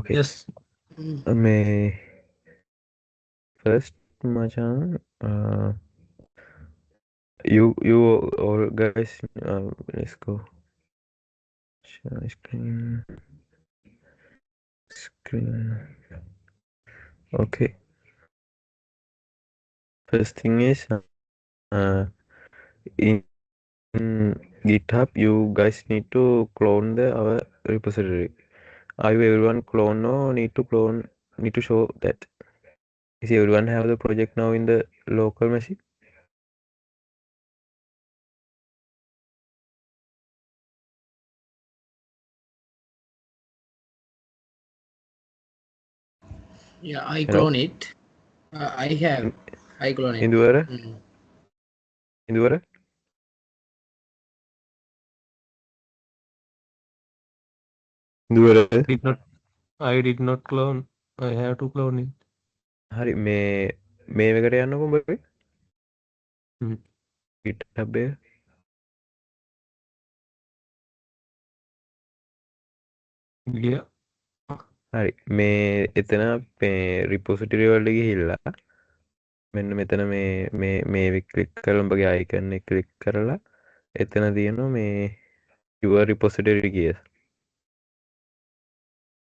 Okay. Yes. May first Majan, you all guys, let's go. Share screen. Okay. First thing is, in GitHub, you guys need to clone our repository. Are you everyone clone or need to clone? Need to show that. Is everyone have the project now in the local machine? Yeah, I Hello? clone it. I have. In I clone it. Induvara? Mm. Induvara? Induvara? Did not. I did not clone. I have to clone it. හරි මේ එකට යන්නකො උඹ Mm. GitHub එක. Yeah. හරි මේ එතන රිපොසිටරි වලට ගිහිල්ලා මෙන්න මෙතන මේ ක්ලික් කරලා උඹගේ අයිකන් එක ක්ලික් කරලා එතන තියෙනවා මේ your repository කියලා.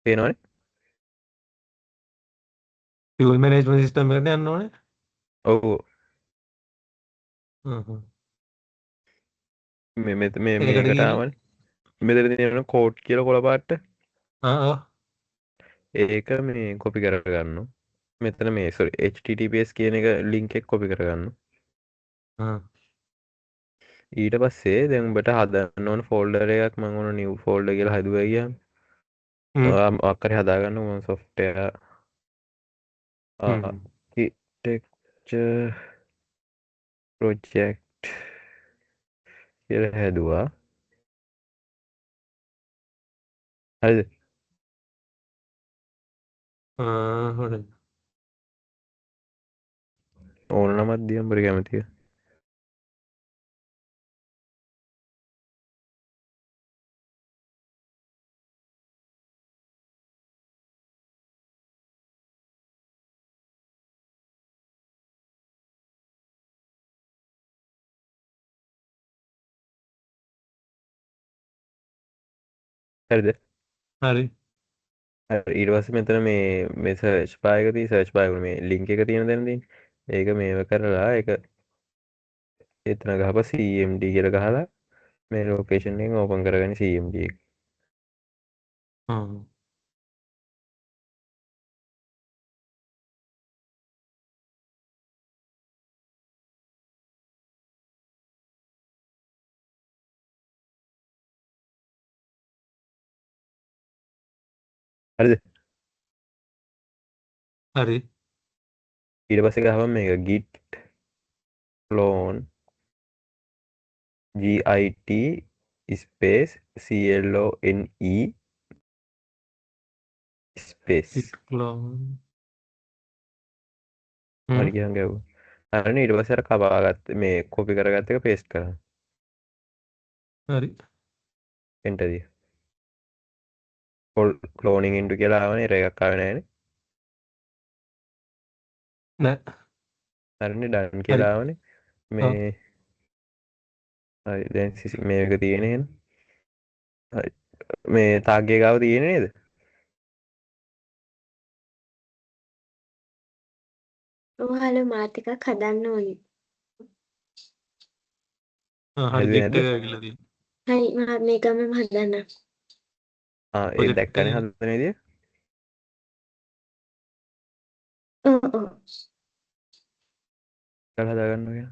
පේනවනේ? Fuel management system එකට යන්න ඕනේ. ඔව්. හ්ම්. මේකට ඒකට ගිහින් ආවනේ. මෙතන තියෙනවා කෝඩ් කියලා කොළ පාටට. ඒක මේ කොපි කරගන්නවා. මෙතන මේ sorry https කියන එක link එක කොපි කරගන්නවා. ඊට පස්සේ දැන් උඹට හදන්න ඕන ෆෝල්ඩර් එකක් මම ඕන new folder කියලා හදුවා ගියාම මොකක් හරි හදාගන්න ඕන software architecture project කියලා හැදුවා. හරිද? හොඳයි. ඕන නමක් දියම් උඹට කැමතිද? හරිද? හරි. හරි ඊට පස්සේ මෙතන මේ search bar එක තියෙන search bar එක මේ link එක තියෙන තැන තියෙන්නේ. ඒක මේව කරලා ඒක එතන ගහපන් cmd කියලා ගහලා මේ location එකෙන් open කරගන්න cmd එක. හරිද? හරි. ඊට පස්සේ ගහපන් මේක git clone git space clone space Git clone. හරි කියන් ගැව්වා. හරිනේ ඊට පස්සේ අර කපාගත්ත මේ කොපි කරගත්ත එක paste කරන්න. හරි. enter දිය. cloning into කියලා ආවනේ ඒර එකක් ආවේ නැහැනේ. නෑ. හරිනේ done හරි. කියලා ආවනේ. ඔව්. මේ හරි දැන් මේක තියෙන්නේ එහෙනම්. හරි. මේ තාග්ගේ ගාව තියෙන්නේ නේද? ඔයාලා මාත් එකක් හදන්න ඕනේ. හරි හැදුවේ git නැද්ද? එක ඇවිල්ලා තියෙනවා. හරි මම මේකම හදන්න. ඒ project දැක්කනේ එක. හදන විදිය. ඔව්. කරලා හදාගන්න ඕන.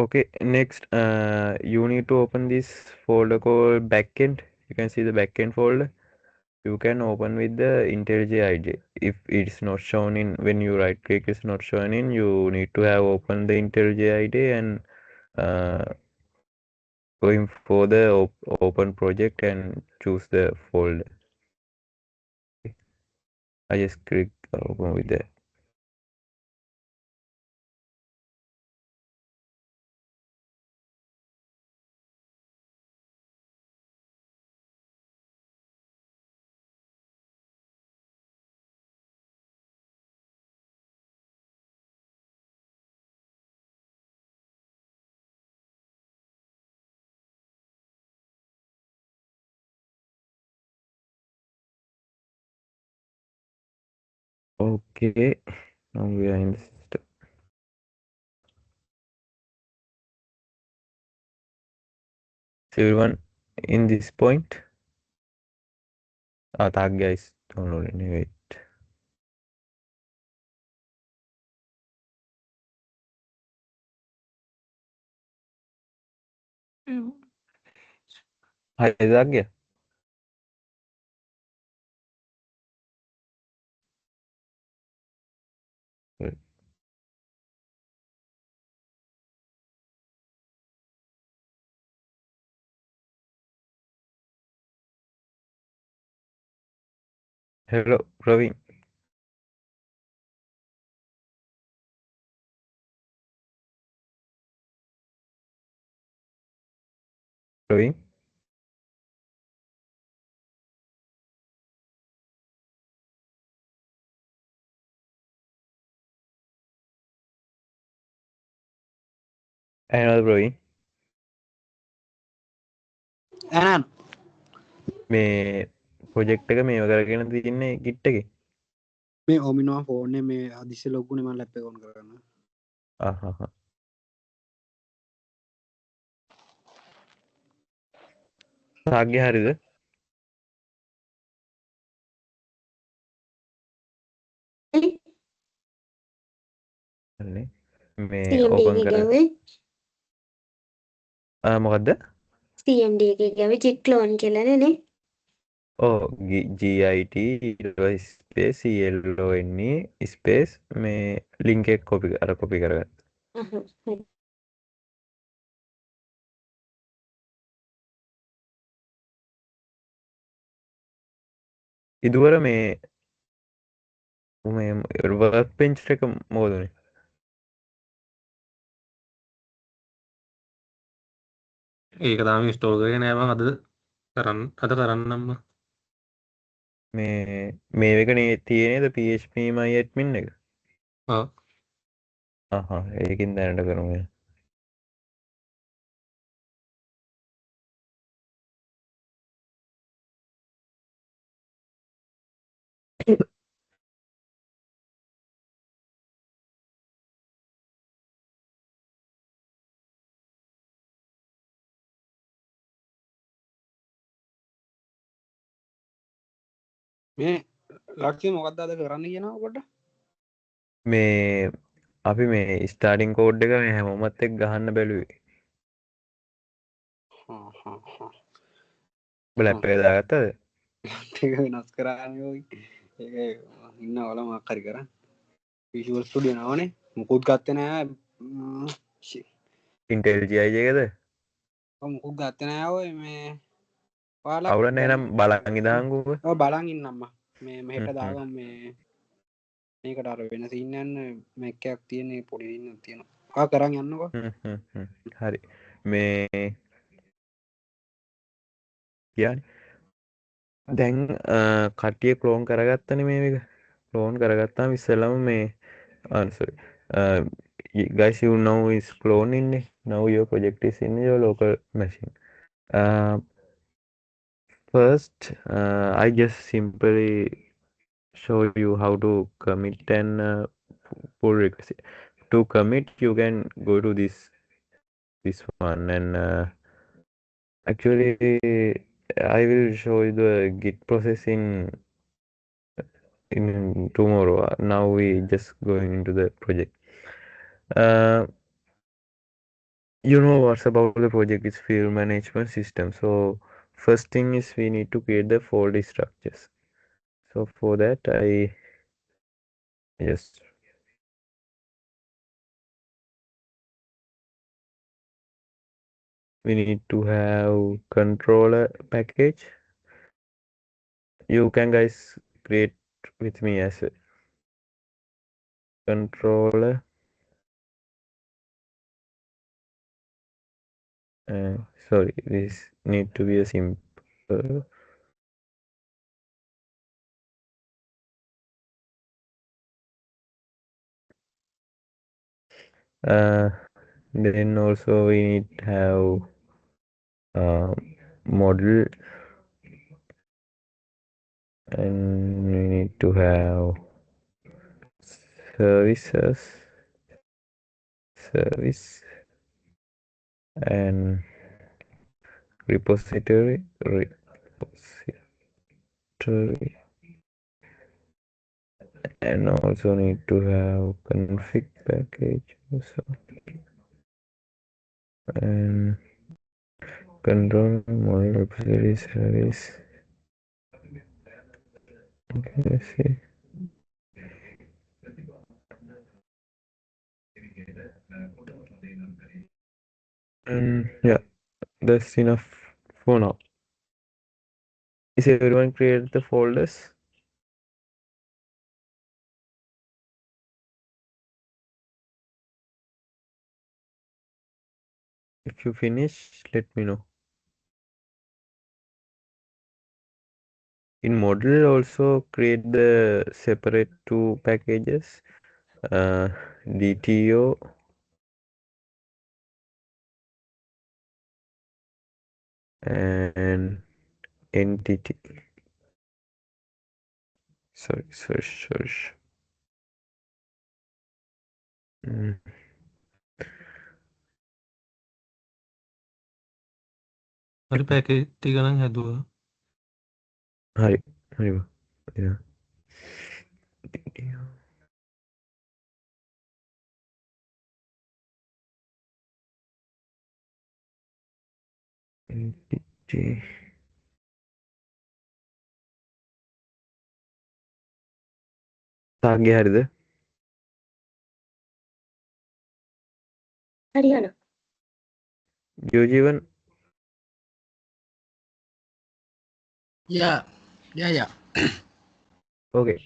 Okay, next, you need to open this folder called backend. You can see the backend folder. You can open with the IntelliJ IDE. If it's not shown in when you right click, it's not shown in. You need to have opened the IntelliJ IDE and going for the open project and choose the folder. Okay. I just click open with that. Okay, now we are in the system. So everyone in this point. Tag guys, downloading. Wait. Hi, Zagya. Hello, Praveen. Praveen. Another Praveen. ඇනන් මේ project එක මේව කරගෙන තියන්නේ Git එකේ. මේ ඔමිනවා ෆෝර්න මේ අදිස්ස ලොක්ගුණ මල් ලැප කොන් කරන්න අහහ. සාග්‍ය හරිද? මේ CMD ඕපන් එකේ කර ගැවේ මොකක්ද? CMD එකේ ගැවේ ජිට් ක්ලෝන් කියලානේ. GIT ස්පේස් CLONE ස්පේස් මේ ලින්ක් එක කොපි කරගන්න. හරි. ඉදුවර මේ වර්ක් පෙන්ච් එක මොකදුනේ? ඒක තාම ඉන්ස්ටෝල් කරගෙන නෑ මම අද කරන්නම්ම. මේ එකනේ තියෙනේද PHP my admin එක? ඔව්. ඒකින් දැනට කරමු. මේ ලක්ෂය මොකක්ද අද කරන්න කියනවා කොට මේ අපි මේ ස්ටාර්ටින් කෝඩ් එක මේ හැමෝමත් එක්ක ගහන්න බැලුවේ. ලැප් එක දාගත්තද? වෙනස් කරන්න ඒ ඉන්න ඔල මක්කරි කර විශවල් ස්ටඩිය නවනේ මුකුත් ගත්තනෑ ඉන්ටෙල් GI එකද? මුකුත් ගත්තනෑව මේ අවුලක් නැහැ නම් බලන් ඉඳහන්කෝ. බලන් ඉන්නම්ම මේ මෙහෙට දාගම් මේ මේකට අර වෙන සින්නන්න මැක්කයක් තියන්නේ පොඩින්න තියෙනවා කරන්න යන්නක හරි මේ කියන්න දැන් කට්ටිය ක්ලෝන් කරගත්තන මේ එක ක්ලෝන් කරගත්තාම ඉස්සෙල්ලම මේ sorry guys you know is clone in now your project is in your local machine. First I just simply show you how to commit and pull request. To commit you can go to this one and actually I will show you the git process in tomorrow. Now we just going into the project. You know what's about the project is field management system. So first thing is we need to create the folder structures. So for that I just we need to have controller package. You can guys create with me as a controller. Sorry, this need to be a simple. Then also we need to have model, and we need to have services, service, and repository, and also need to have config package also, and control model repository service. Okay, let's see. Yeah, that's enough for now. Is everyone created the folders? If you finish, let me know. In model, also create the separate two packages, DTO and entity. Sorry. Mm. හරි package ටික නම් හැදුවා. හරි yeah. DTO. Entity. තාගේ හරිද? හරියන. ජීවජීවන Yeah. okay.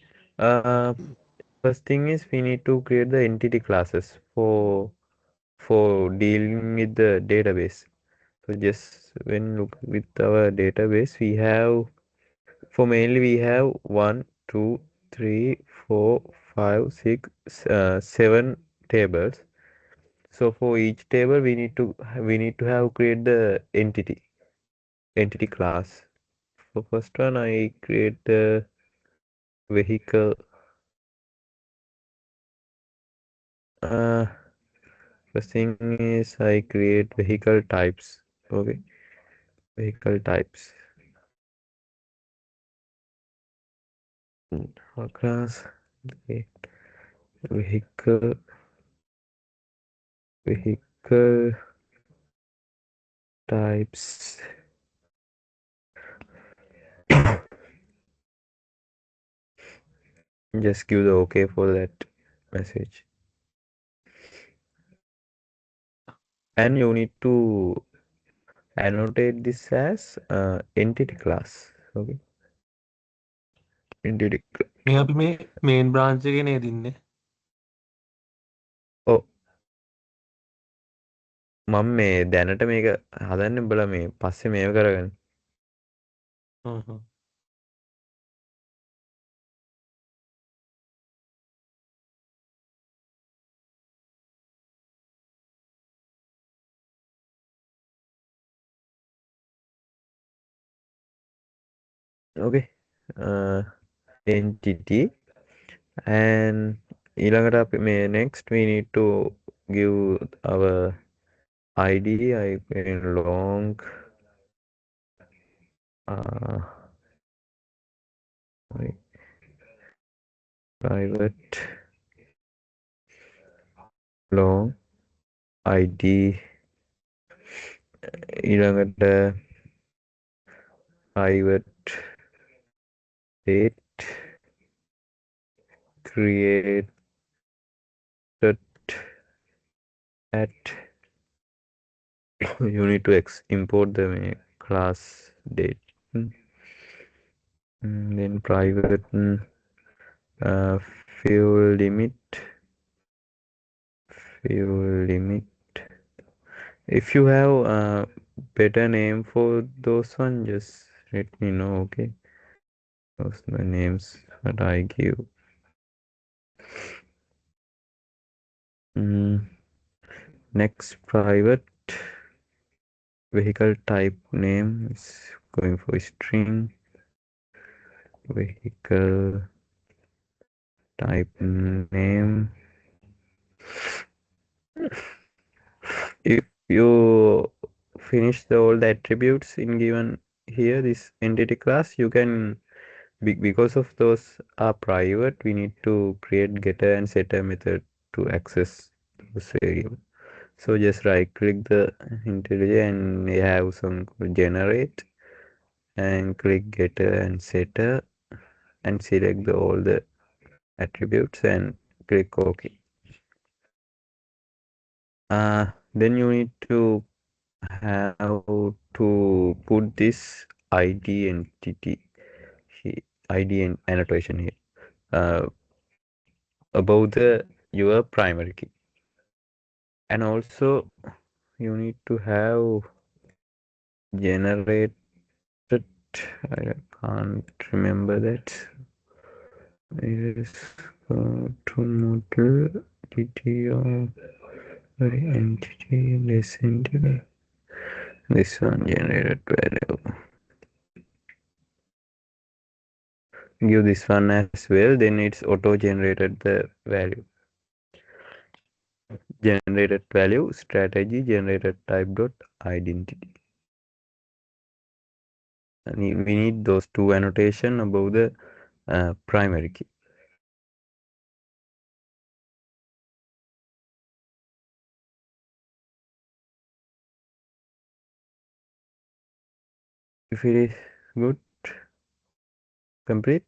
First thing is we need to create the entity classes for dealing with the database. So just when look with our database, we have mainly we have 1, 2, 3, 4, 5, 6, 7 tables. So for each table we need to have create the entity class. For first one I create the vehicle. First thing is I create vehicle types. Okay, vehicle types. Class vehicle types. Just give the OK for that message. And you need to annotate this as entity class. Okay. Entity. මේ අපි මේ මේන් branch එකේ නේද ඉන්නේ? Oh. මම මේ දැනට මේක හදන්න බල මේ පස්සේ මේව කරගන්න. Okay. Entity and ඊළඟට අපි මේ next we need to give our ID in long private long ID ඊළඟට private date created at you need to import the class date. Then private fuel limit. If you have a better name for those one, just let me know. Okay, those are the names that I give. Next, private vehicle type name is going for string. Vehicle type name. If you finish all the attributes in given here, this entity class, you can, because of those are private, we need to create getter and setter method to access those variables. So just right click the IntelliJ and you have some generate and click getter and setter and select all the attributes and click OK. Then you need to have to put this ID entity ID and annotation here above your primary key, and also you need to have generated, I can't remember that. Is go to model DTO entity less entity. This one generated value. Give this one as well, then it's auto generated the value. Generated value strategy generated type dot identity. And we need those two annotation above the primary key. If it is good, complete.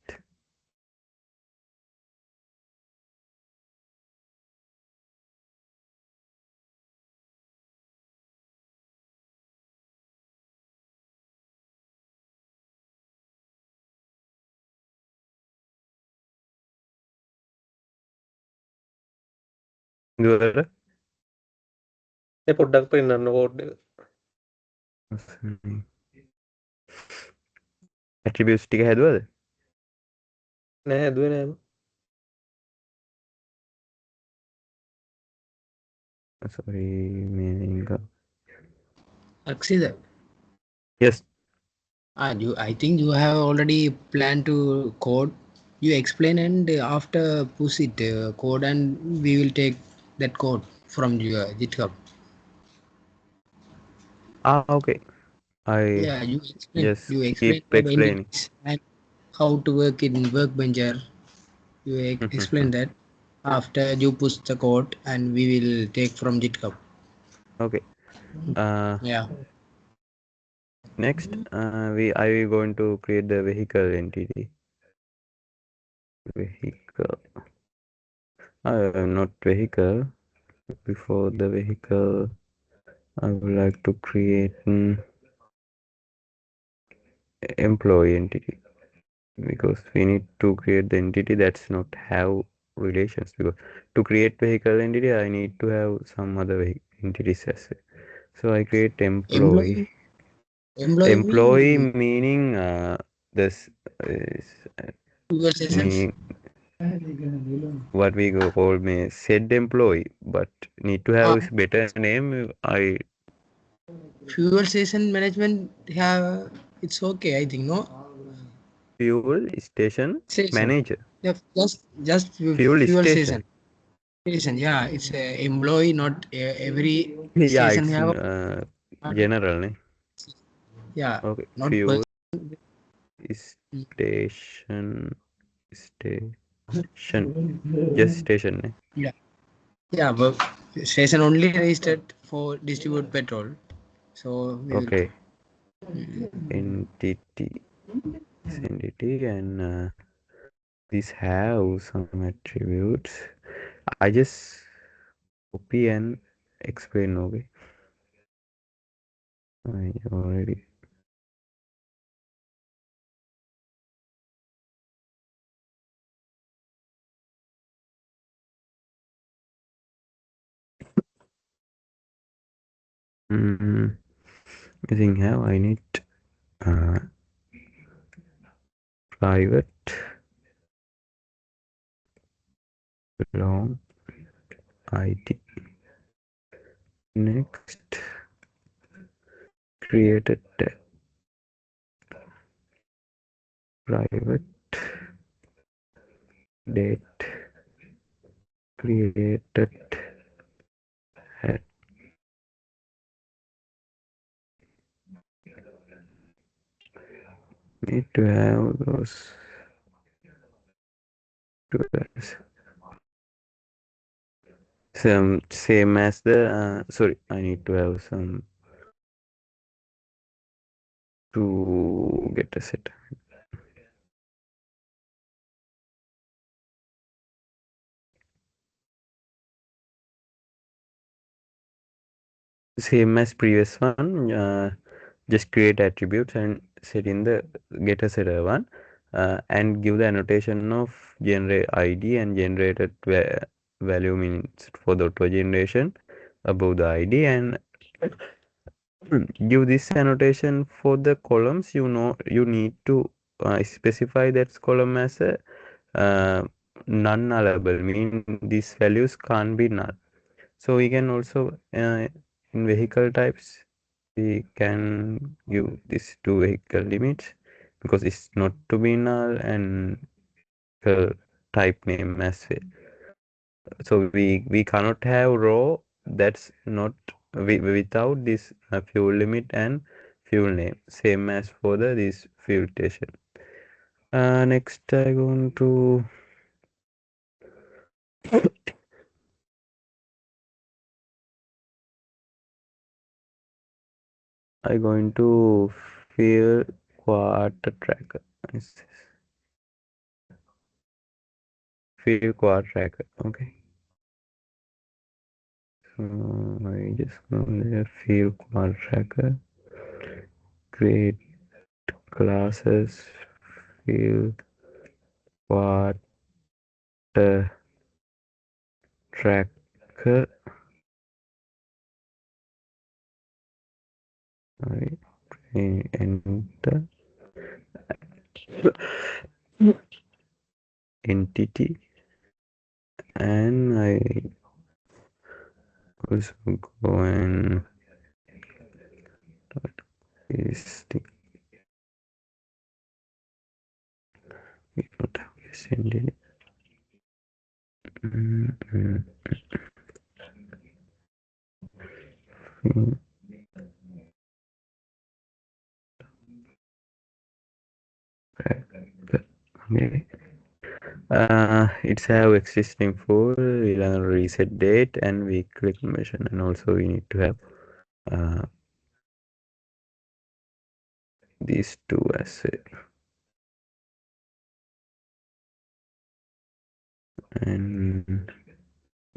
Good. පොඩ්ඩක් පෙන්න්න code Attributes ටික හැදුවද? නෑ හැදුවේ නෑම Sorry, meaning. Aksida, Yes. I think you have already planned to code. You explain and after push it code and we will take that code from your GitHub. Okay. Yeah, you just explain keep the explaining. entities and how to work in Workbencher. You explain that after you push the code and we will take from GitHub. Okay. Yeah. Next, I will going to create the vehicle entity. Vehicle. Not vehicle. Before the vehicle, I would like to create an employee entity, because we need to create the entity that's not have relations, because to create vehicle entity I need to have some other entities as well. So I create employee. Employee meaning this is meaning what we call me said employee, but need to have better name. Fuel station management have it's okay, I think, no? Fuel station manager. Yeah, just Fuel station. Station, yeah, it's a employee, not every Yeah, station it's have general, ne? Yeah, Okay, not fuel station, just station, ne? Yeah, yeah, but station only registered for distribute petrol. So we Okay. Entity, and these have some attributes. I just copy and explain. Okay, I already. I think how I need private long ID. Next, created private date created at need to have those tools. Same as the sorry, I need to have some to get a set. Same as previous one, just create attributes and set in the getter setter one, and give the annotation of generate ID and generated value means for the auto generation above the ID, and give this annotation for the columns. You know, you need to specify that column as a non-nullable, mean these values can't be null. So we can also in vehicle types we can give this to vehicle limits because it's not to be null, and type name as well. So we cannot have row that's not without this fuel limit and fuel name, same as for the this fuel station. Next I going to fill quarter tracker. Fill quarter tracker. Okay. So I just go there, fill quarter tracker, create classes, fill quarter tracker. Right. Enter entity, and I also go and paste we don't have this ended. Okay. It's have existing for we'll reset date and weekly conversion, and also we need to have these two as well. And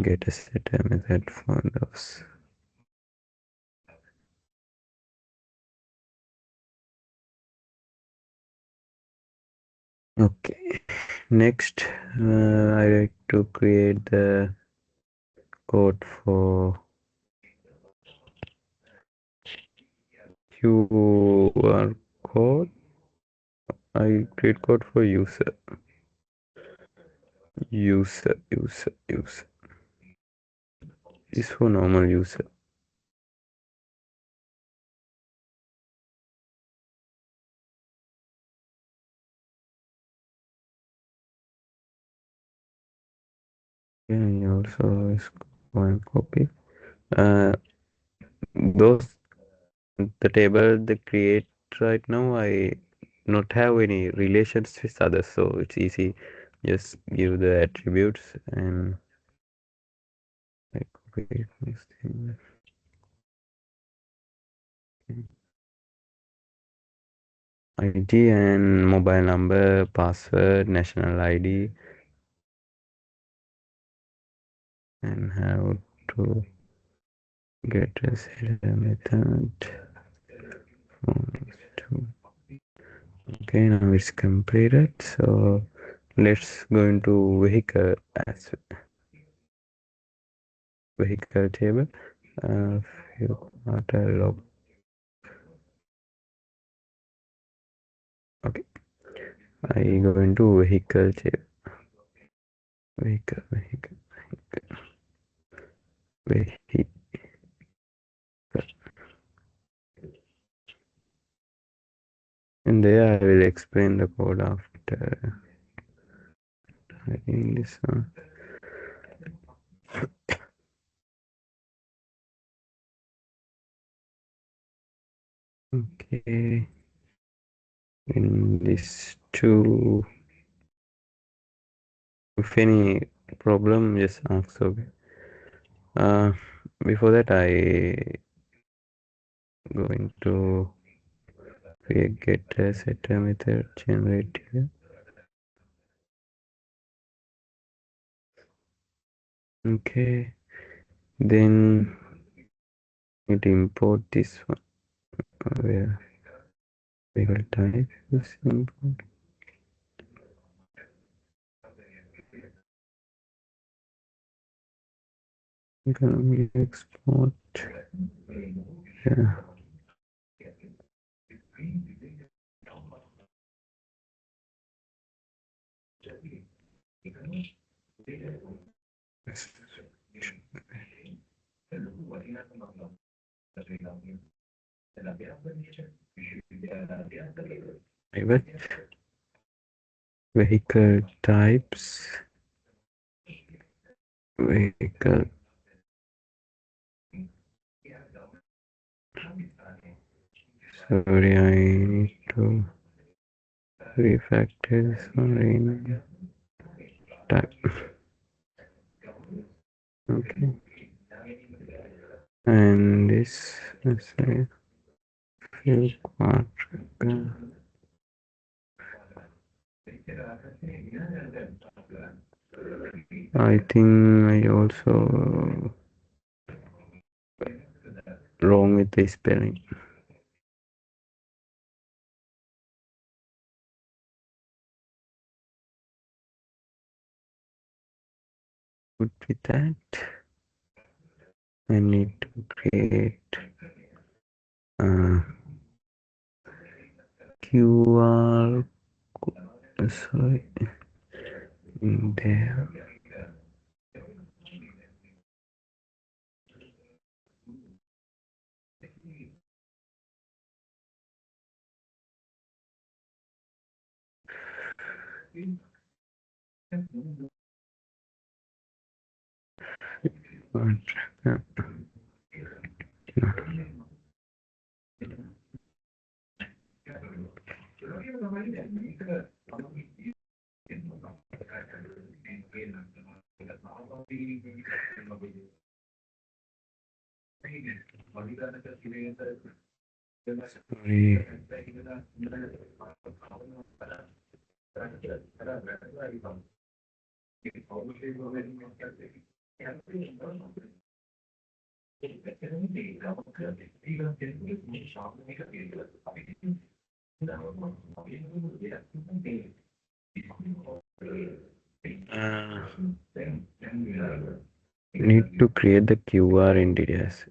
get a setter method for those. Okay, next I like to create the code for QR code. I create code for user. This for normal user. And also is one copy. Those the table they create right now, I not have any relations with others, so it's easy. Just give the attributes and I copy this thing. ID and mobile number, password, national ID, and how to get a setter method. Okay, now it's completed. So let's go into vehicle as vehicle table. Log. Okay, I go into vehicle table. Vehicle. And there I will explain the code after typing this one. Okay. In this too, if any problem, just ask. Okay. Before that, I going to get a setter method generate here. Okay. Then it import this one where vehicle type is import. Economy export. Yeah. Private vehicle types. Vehicle. Sorry, I need to refactor this one in type. Okay. And this is a fuel quadric. I think I also wrong with the spelling. Good with that. I need to create QR code. Sorry, in there. Sorry. Need to create the QR entities.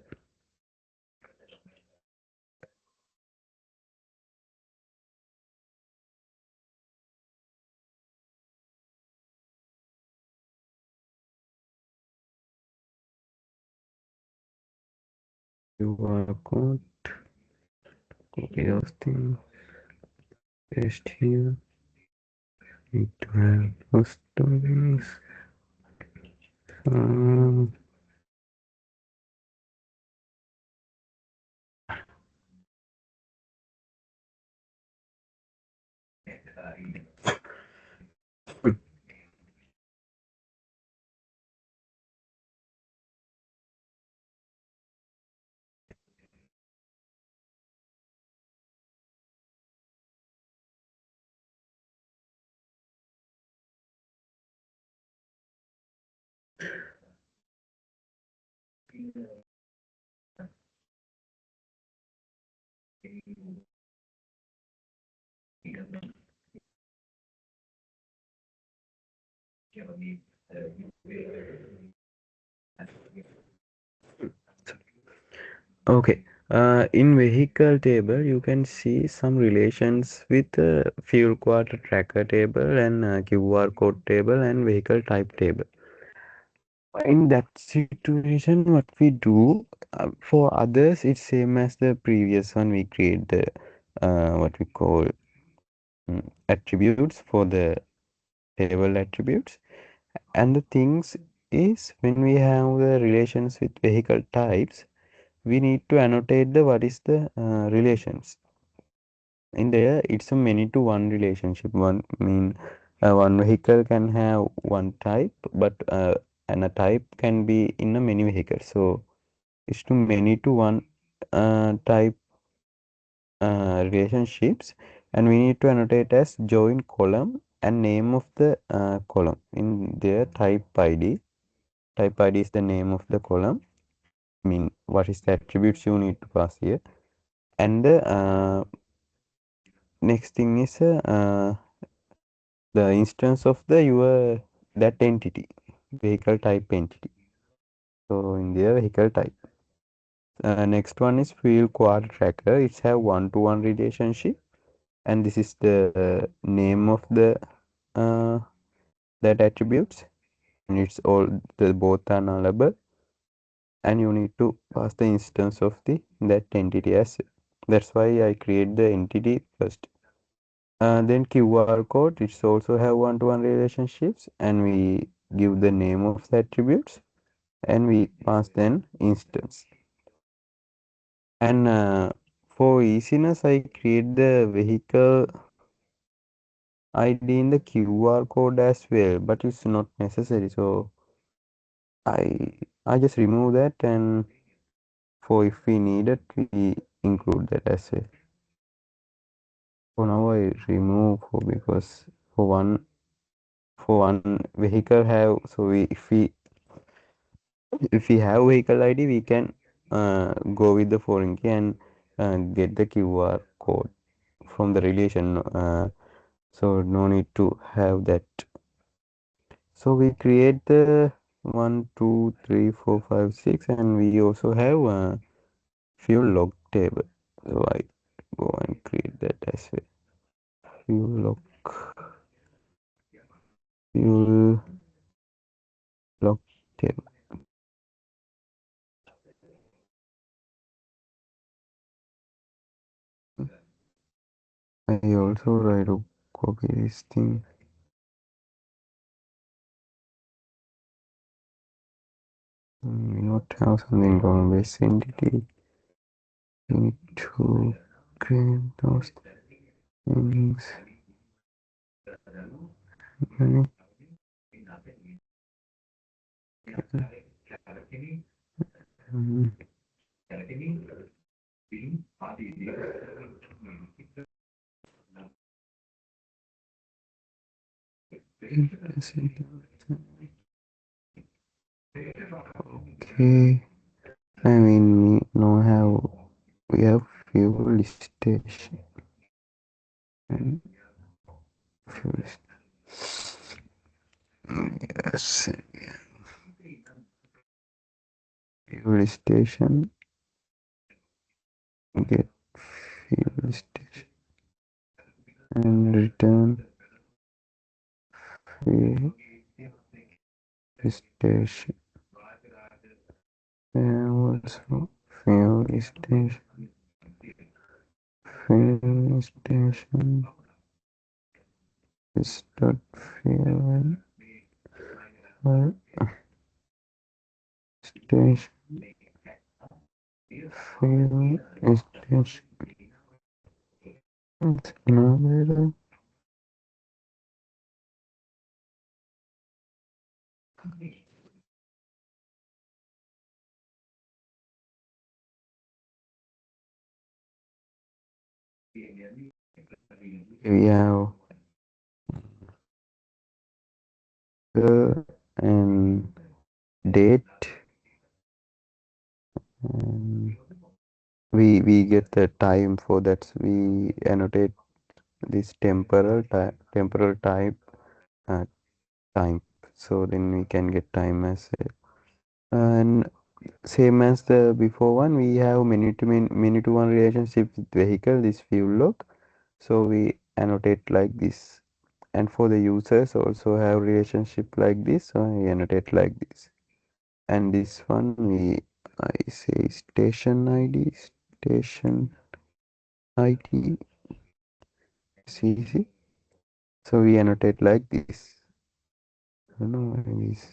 QR code. Copy those things. Paste here. Need to have those things. Okay. In vehicle table, you can see some relations with fuel quota tracker table and QR code table and vehicle type table. In that situation, what we do for others, it's same as the previous one. We create the what we call attributes for the table attributes, and the things is when we have the relations with vehicle types, we need to annotate the what is the relations. In there, it's a many to one relationship. One vehicle can have one type, but and a type can be in a many vehicles. So it's to many to one type relationships, and we need to annotate as join column and name of the column in their type ID. Type ID is the name of the column. What is the attributes you need to pass here, and the next thing is the instance of the your that entity, vehicle type entity. So in their vehicle type. Next one is fuel quad tracker. It's have one-to-one relationship, and this is the name of the that attributes, and it's all the both are nullable, and you need to pass the instance of the that entity as. That's why I create the entity first. Then QR code, it's also have one-to-one relationships, and we give the name of the attributes, and we pass then instance. And for easiness, I create the vehicle ID in the QR code as well, but it's not necessary. So I just remove that, and for if we need it, we include that as well. For now, I remove because for one vehicle have, so if we have vehicle ID, we can go with the foreign key and get the QR code from the relation. So no need to have that. So we create the 1, 2, 3, 4, 5, 6, and we also have a fuel log table. So I go and create that as well. Fuel log table. I also try to copy this thing. We not have something wrong with entity. We need to create those things. Mm. Okay. I mean, we have fuel station and fuel yes, fuel station, get fuel station and return fuel station and also fuel station is dot fuel station fuel station. It's another. We have and date, and we get the time for that. We annotate this temporal type uh, time, so then we can get time as well. And same as the before one, we have minute to one relationship with vehicle, this fuel log, so we annotate like this. And for the users also have relationship like this, so I annotate like this. And this one I say station ID, see, so we annotate like this. I don't know what it is.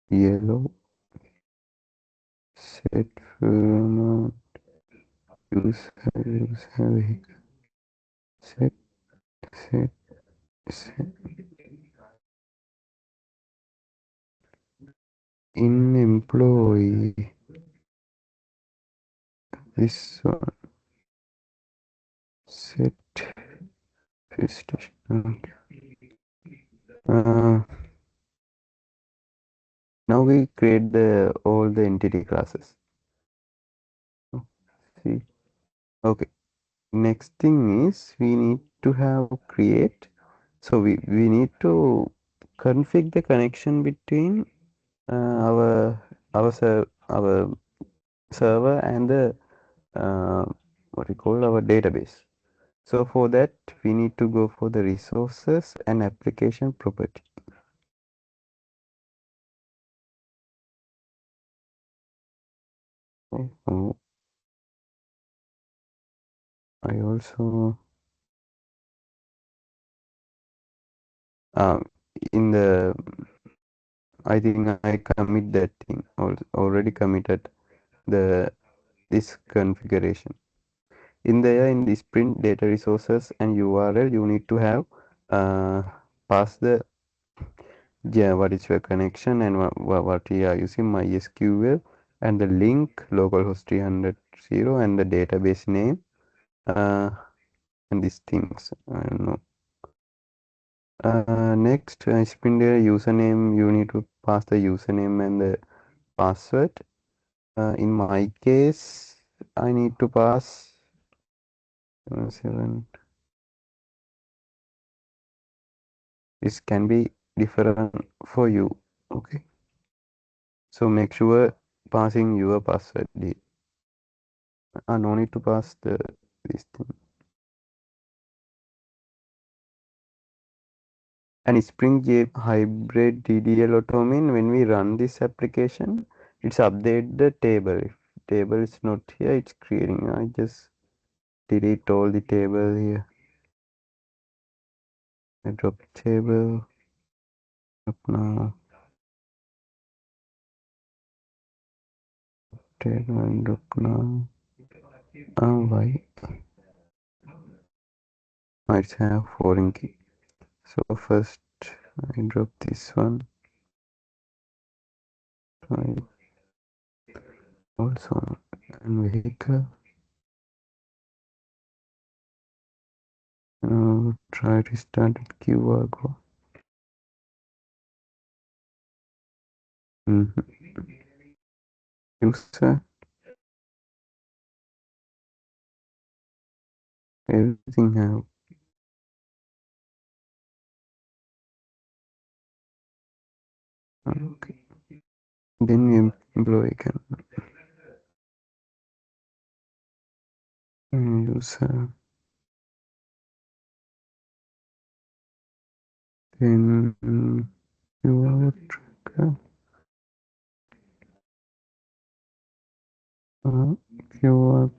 yellow, set firm use vehicle, set set set in employee, this one, set station. Now we create all the entity classes. See, okay. Next thing is we need to have create. So we need to configure the connection between our server and the what we call our database. So for that we need to go for the resources and application property. Oh, I also in the I think I commit that thing already committed this configuration. In the sprint data resources and URL you need to have pass the what is your connection and what you are using MySQL and the link localhost 300 and the database name and these things I don't know. Next sprint data username, you need to pass the username and the password. In my case I need to pass 7. This can be different for you. Okay, so make sure passing your password. No need to pass this thing. And Spring hybrid DDL automate, when we run this application, it's update the table. If table is not here, it's creating. I just delete all the table here. I drop table up now. Table and drop now. Why? I have foreign key. So first I drop this one. I also and vehicle. Try to start with QR code. User, everything have. Okay. Then employee can user. Then QR tracker. QR.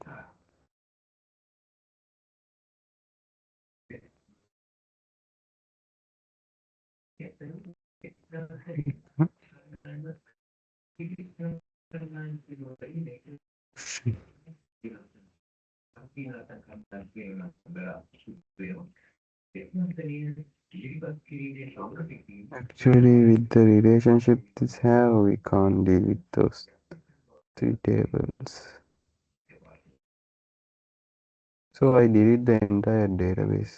Actually, with the relationship this have, we can't deal with those 3 tables. So I delete the entire database.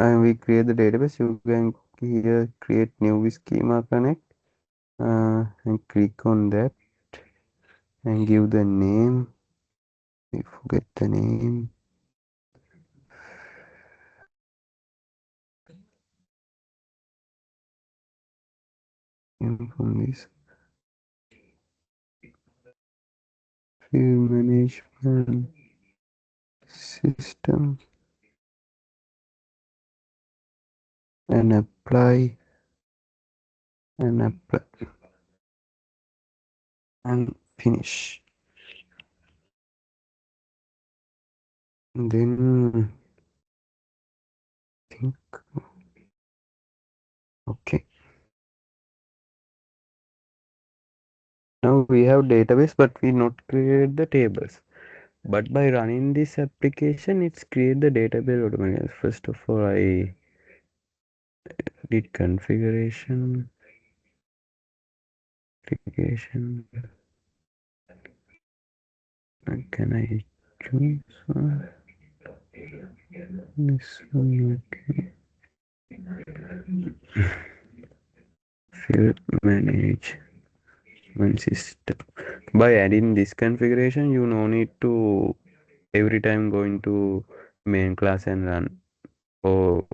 And we create the database. You can here create new schema connect and click on that and give the name. We forget the name. And from this field management system and apply and finish. Then think okay. Now we have database, but we not create the tables. But by running this application, it's create the database automatically. First of all, I did configuration, application. Can I choose one? This one, okay. Field manage one system. By adding this configuration, you no need to every time going to main class and run or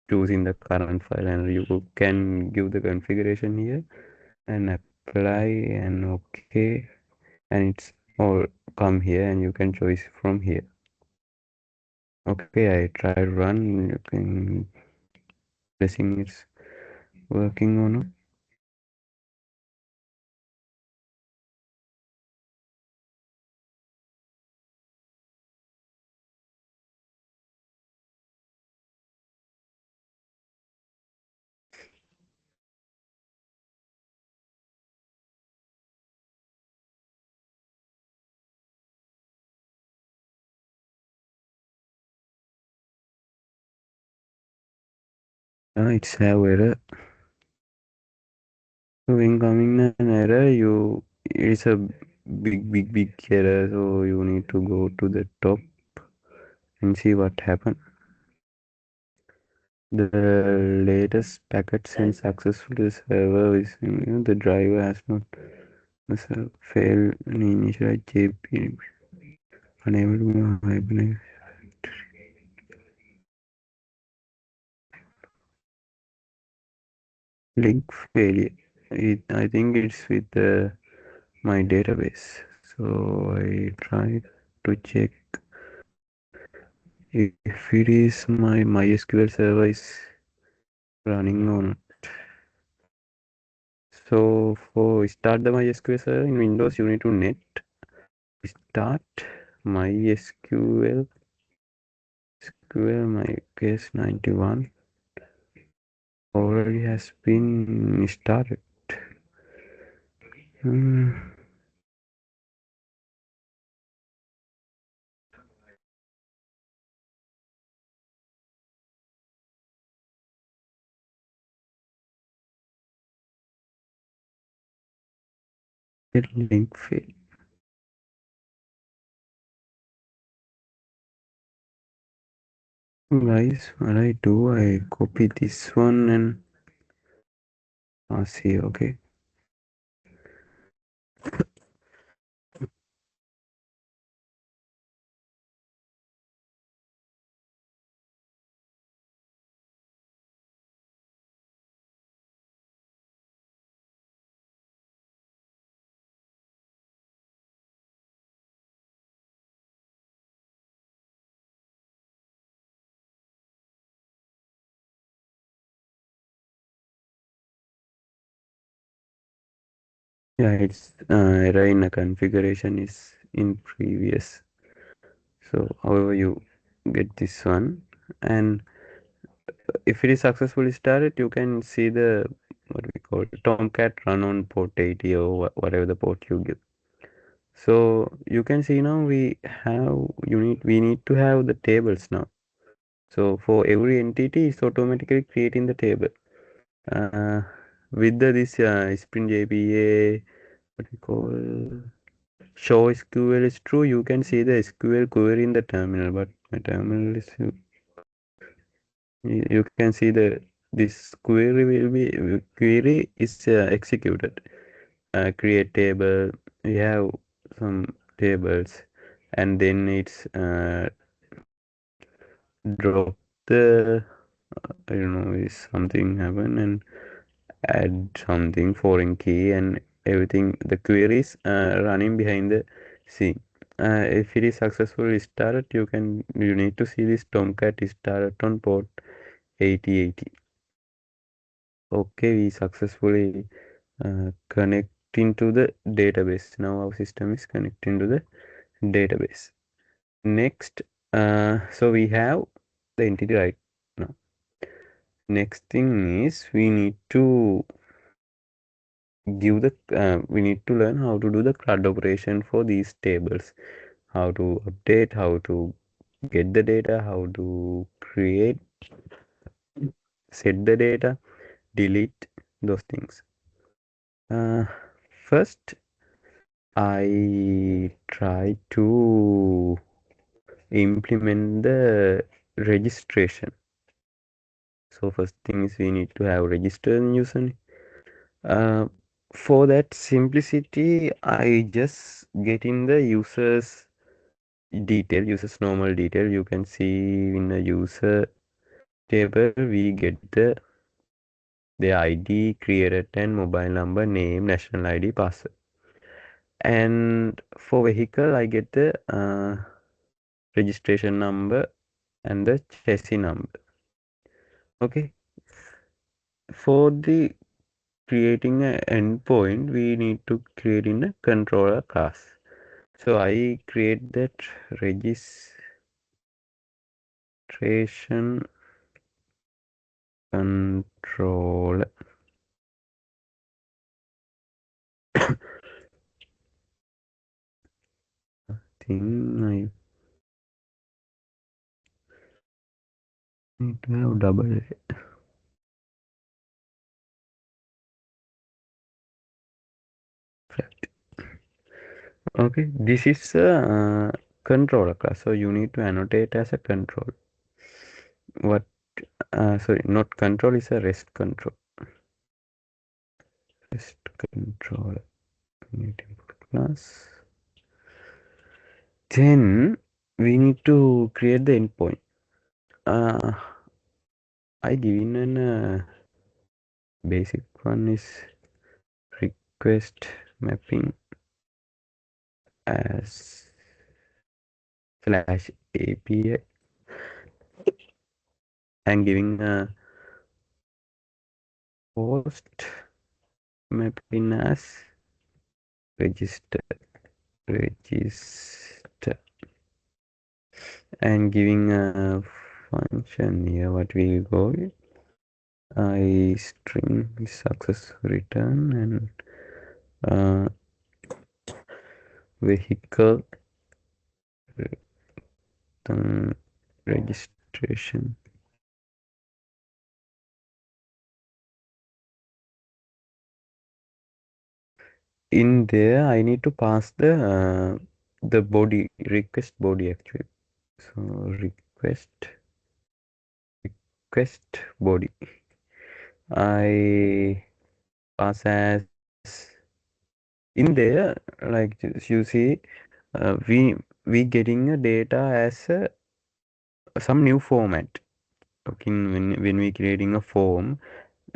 choosing the current file, and you can give the configuration here and apply and okay, and it's all come here and you can choose from here. Okay, I try run. You can pressing it's working or not. It's have error. So incoming an error, it's a big error. So you need to go to the top and see what happened. The latest packet sent successfully to the server is the driver has not failed in initialize JP, unable to hibernate. Link failure. I think it's with my database. So I tried to check if it is my MySQL server is running on. So for start the MySQL server in Windows, you need to net start MySQL my case 91 already has been started. Link fail. Guys, what I do, I copy this one and pass here, okay? Yeah, it's error in a configuration is in previous. So however you get this one, and if it is successfully started, you can see the what we call Tomcat run on port 80 or whatever the port you give. So you can see now we need to have the tables now. So for every entity, it's automatically creating the table. With this Sprint JPA, what we call show SQL is true, you can see the SQL query in the terminal, but my terminal is you can see this query is executed. Create table. We have some tables, and then it's drop the I don't know is something happen and add something foreign key and everything. The queries running behind the scene. If it is successfully started, you need to see this Tomcat is started on port 8080. Okay, we successfully connecting to the database. Now our system is connecting to the database. Next, So we have the entity right now. Next thing is we need to give the we need to learn how to do the CRUD operation for these tables, how to update, how to get the data, how to create, set the data, delete those things. First I try to implement the registration. So first thing is we need to have register user. For that simplicity, I just get in the user's detail, user's normal detail. You can see in the user table, we get the ID, created and mobile number, name, national ID, password. And for vehicle, I get the registration number and the chassis number. Okay. For the creating an endpoint, we need to create in a controller class. So I create that registration controller. Thing I need to have double A. Flat. Okay, this is a controller class, so you need to annotate as a control. What? Sorry, not control, is a REST control. REST controller. Need input class. Then we need to create the endpoint. I given an basic one is request mapping as /API and giving a post mapping as register and giving a function here. What we go I string success return and vehicle registration. In there, I need to pass the body, request body actually. So request body. I pass as in there, like you see, we getting a data as some new format. Okay, when we creating a form,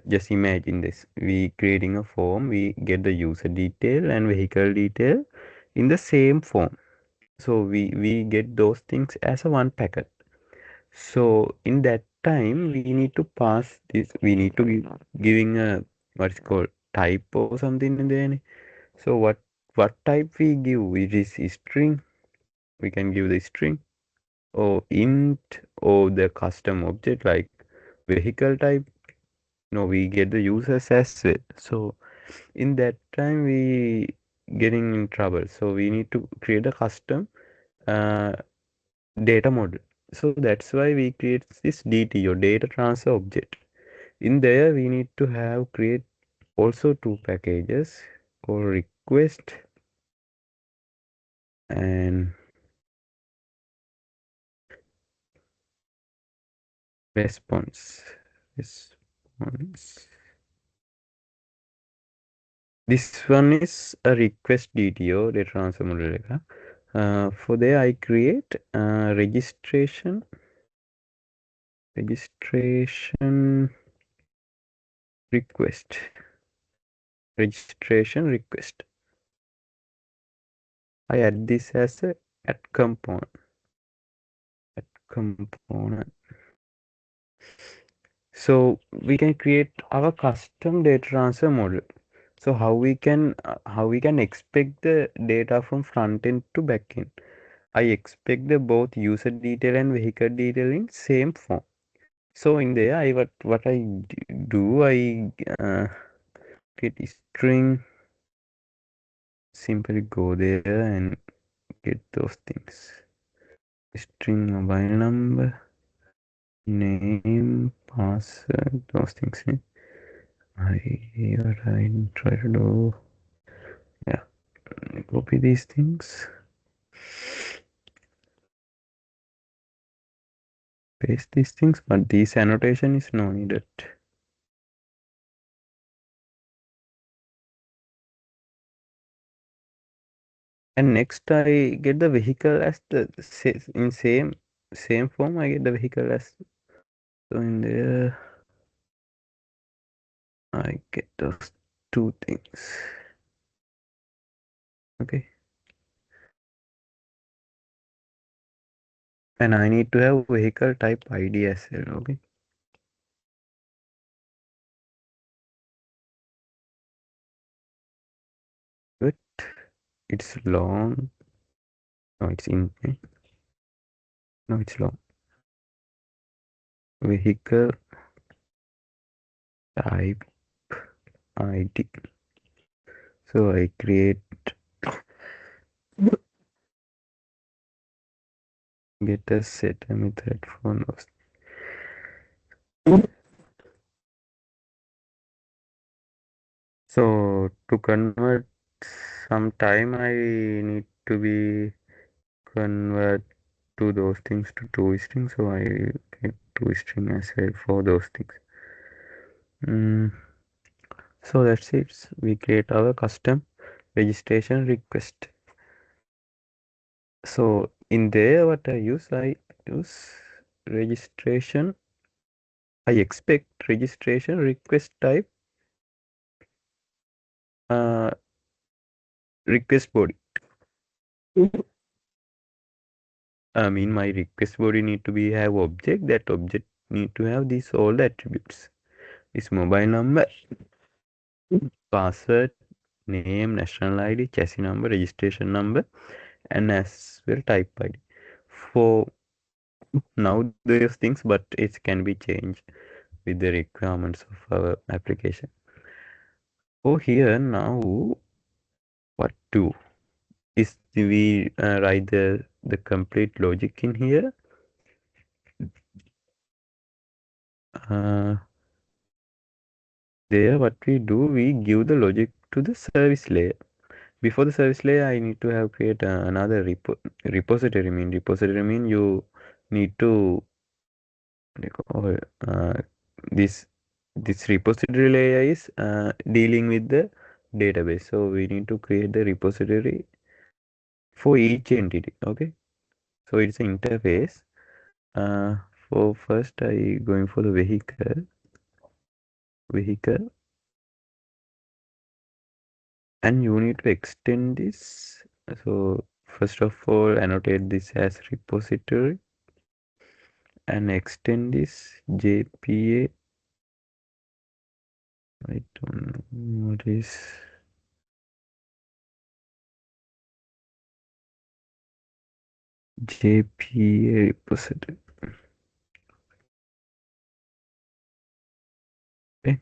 just imagine this: we creating a form, we get the user detail and vehicle detail in the same form. So we get those things as a one packet. So in that time we need to pass this. We need to giving a what's called type or something in there. So what type we give? It is string. We can give the string or int or the custom object like vehicle type. No, we get the users as well. So in that time we getting in trouble. So we need to create a custom uh, data model. So that's why we create this DT or data transfer object. In there we need to have create also two packages called request and response. This one is a request DTO, data transfer model. For there I create registration request. Registration request. I add this as a add component. So we can create our custom data transfer model. So how we can expect the data from front end to back end. I expect the both user detail and vehicle detail in same form. So in there, what I do, I get string, simply go there and get those things. String mobile number, name, password, those things. What I try to do, yeah, copy these things, paste these things, but this annotation is no needed. And next I get the vehicle as the in same form. I get the vehicle as, so in there I get those two things. Okay, and I need to have vehicle type ID as well. Okay, but it's long. No, it's in. No, it's long. Vehicle type ID. So I create get a set method for those. So to convert some time I need to be convert to those things to two strings, so I get two string as well for those things. So that's it. We create our custom registration request. So in there, what I use registration. I expect registration request type request body. I mean, my request body need to be have object. That object need to have these all the attributes. This mobile number, password, name, national ID, chassis number, registration number, and as well type ID. For now, those things, but it can be changed with the requirements of our application. Oh, here now, what do is we write the complete logic in here. There, what we do, we give the logic to the service layer. Before the service layer, I need to have create another repository. Repository mean you need to this repository layer is dealing with the database. So we need to create the repository for each entity. Okay, so it's an interface. For first, I going for the vehicle, and you need to extend this. So first of all, annotate this as repository and extend this JPA. I don't know what is JPA repository. Okay,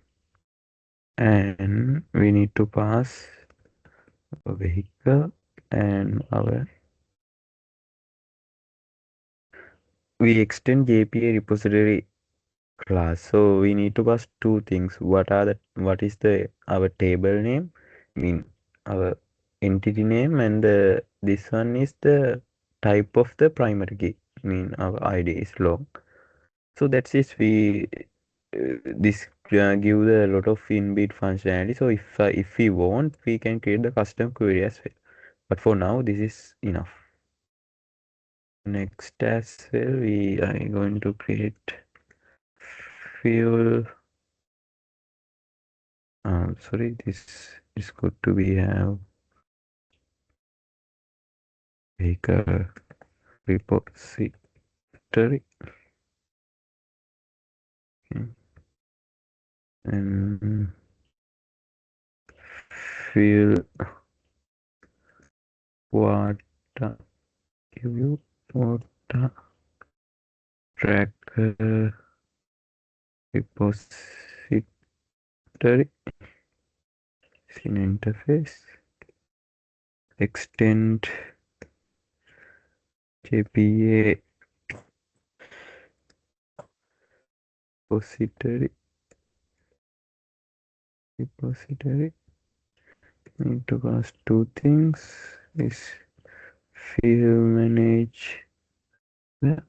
and we need to pass a vehicle and we extend JPA repository class. So we need to pass two things. What is the our table name, our entity name, and this one is the type of the primary key, our ID is long. So that's it. We this give a lot of inbuilt functionality. So if we want, we can create the custom query as well. But for now, this is enough. Next as well, we are going to create fuel. Sorry, this is good to be have vehicle repository. Okay. And fuel water. Okay, view water tracker repository in interface extend JPA repository need to pass two things is field manage the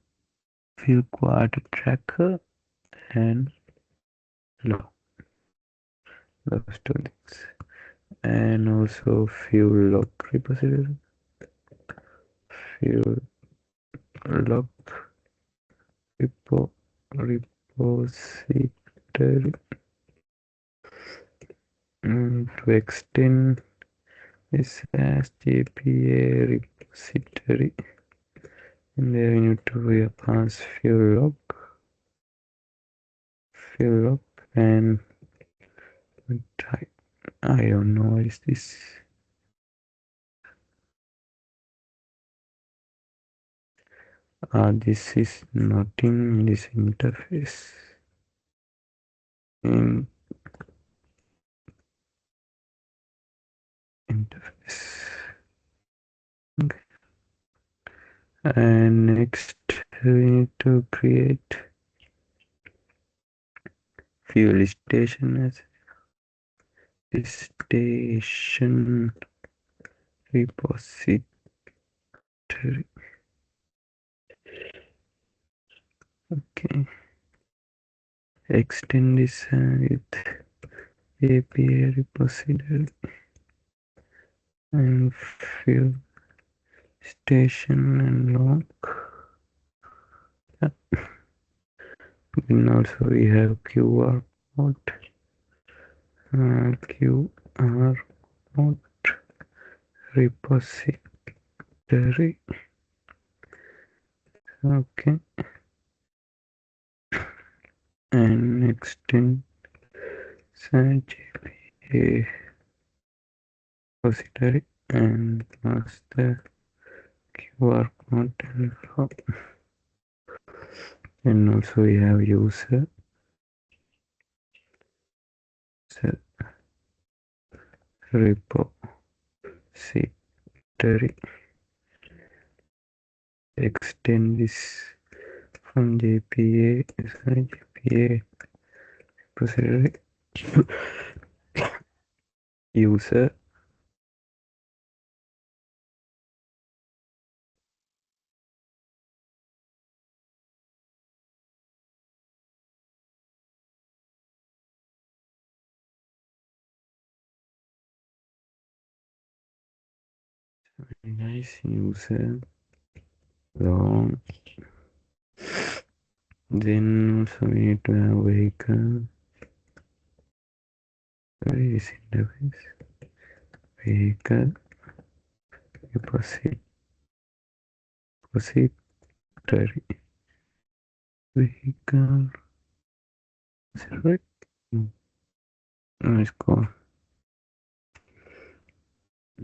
field quarter tracker and log those two things and also field log repository field log repository to extend this as JPA repository and there we need to pass field log and type. I don't know what is this. This is not in this interface. In interface. Okay. And next we need to create fuel station as station repository. Okay. Extend this with API repository and fuel station and log. Yeah. Then also we have QR code. QR code repository. Okay. And extend JPA repository and pass the QR code and log. And also we have user repository. Extend this from JPA repository user nice user long. Then also we need to have vehicle. Where is interface? Vehicle repository. Vehicle. Is it right? No, it's called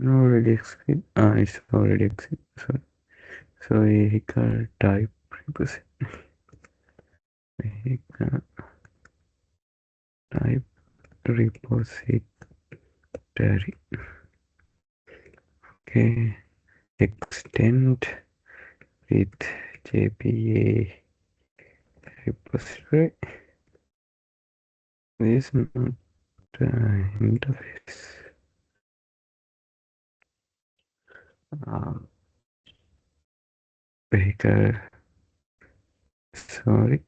already exit. It's already exit. Sorry. So vehicle type repository. Vehicle type repository. Okay. Extend with JPA repository. This is not interface. Vehicle. Sorry.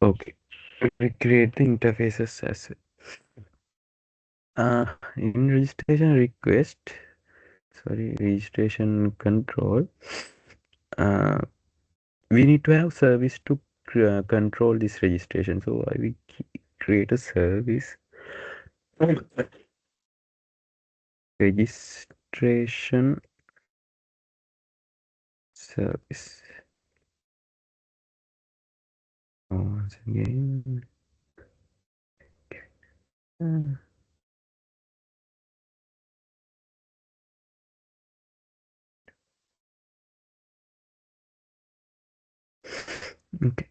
Okay. We create the interfaces as in registration request. Sorry, registration control. We need to have service to control this registration. So I will create a service. Registration service. Once again, Mm. Okay.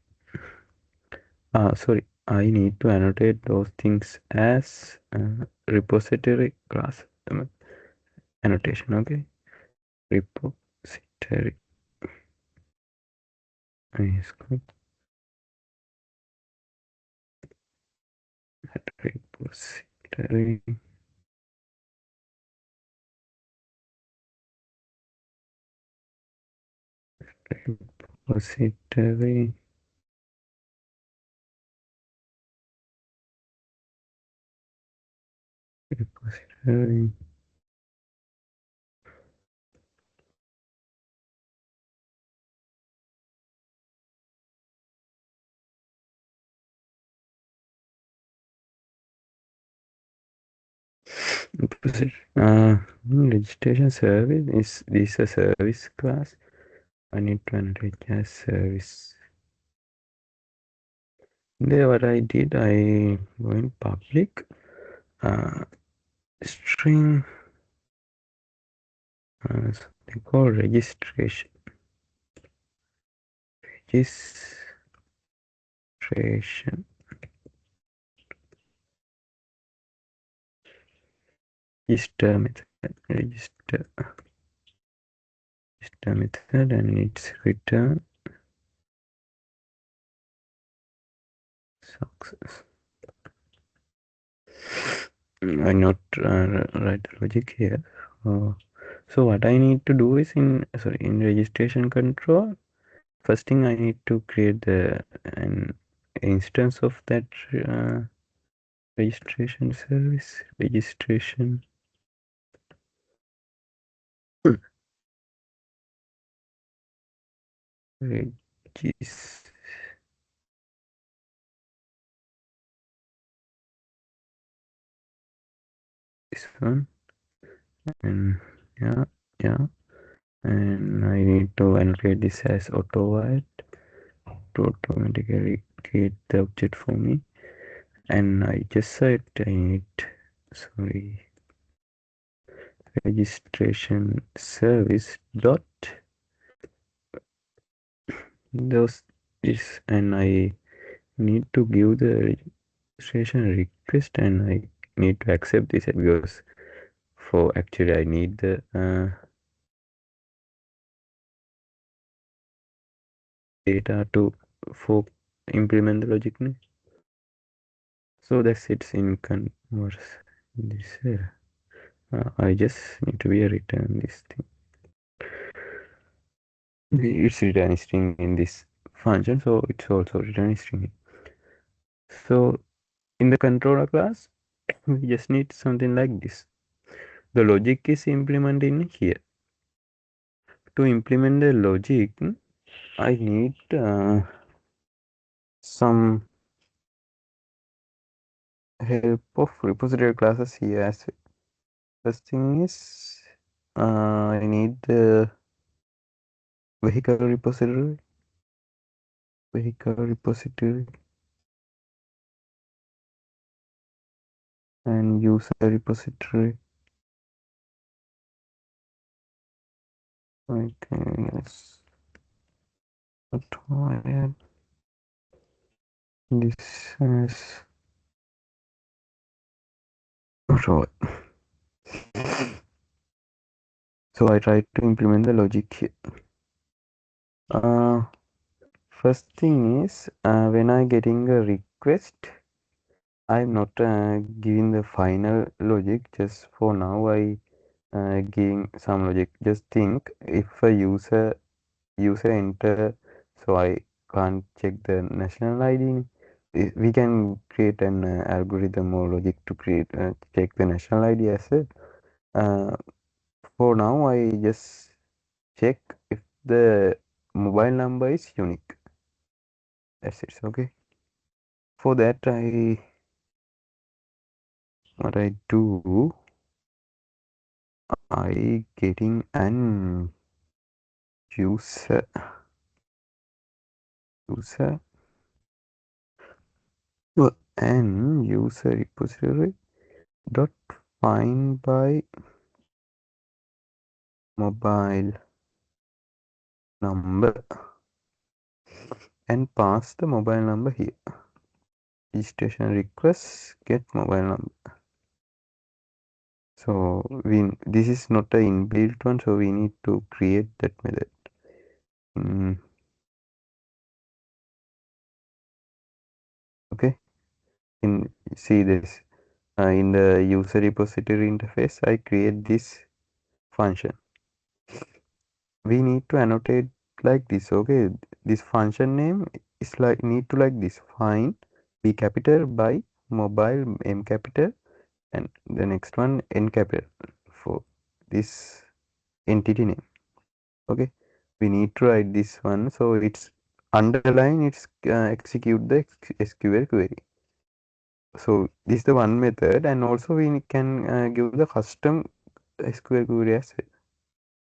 Sorry, I need to annotate those things as repository class annotation. Okay, repository is good. Repository. Repository. Repository. Registration service is this a service class? I need to annotate as service. There, what I did, I went public string something called registration. Registration. Register method. Register method, and it's return success. I not write the logic here. So what I need to do is in registration control. First thing I need to create an instance of that registration service. Registration. Regis. This one. And yeah. And I need to annotate this as auto to automatically create the object for me. And I just said I need registration service dot those is, and I need to give the registration request, and I need to accept this because for actually I need the data for implement the logic. So that's it's in converse this I just need to be a return this thing. It's return string in this function, so it's also return string. So in the controller class, we just need something like this. The logic is implemented in here. To implement the logic, I need some help of repository classes here as well. First thing is I need the vehicle repository and user repository. Okay, yes. This is right. So I try to implement the logic here. First thing is when I getting a request, I'm not giving the final logic. Just for now, I giving some logic. Just think if a user enter, so I can't check the national ID. We can create an algorithm or logic to create check the national ID as well. For now, I just check if the mobile number is unique. That's it. Okay. For that, what I do, I getting an user. and user repository dot find by mobile number and pass the mobile number here. Registration request get mobile number. So this is not a inbuilt one, so we need to create that method. Okay, see this in the user repository interface, I create this function. We need to annotate like this. Okay, this function name is like need to like this: find B capital by mobile M capital, and the next one N capital for this entity name. Okay, we need to write this one so it's underline, it's execute the SQL query. So this is the one method, and also we can give the custom SQL query as well.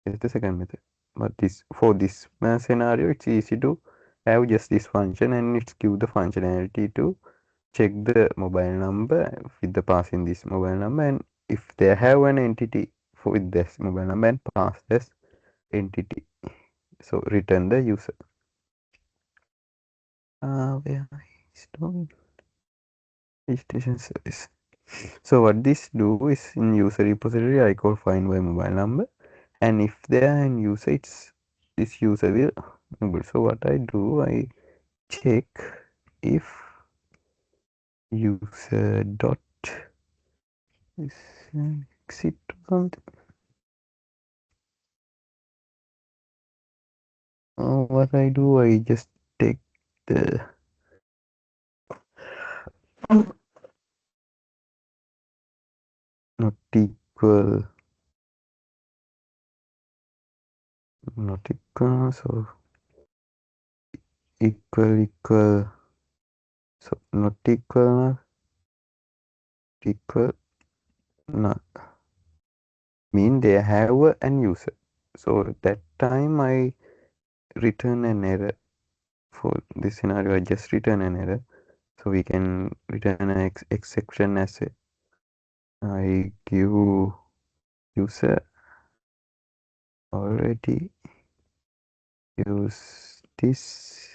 This is the second method. But this for this scenario, it's easy to have just this function, and it's give the functionality to check the mobile number with the passing this mobile number, and if they have an entity for with this mobile number and pass this entity, so return the user. Where is registration service? So what this do is in user repository I call find by mobile number, and if they are in user, it's this user will enable. So what I do, I check if user dot is exit or something. What I do, I just take the not equal, so equal, so not equal not mean they have an user. So that time I return an error. For this scenario, I just return an error. So we can return an exception as a I give user already use this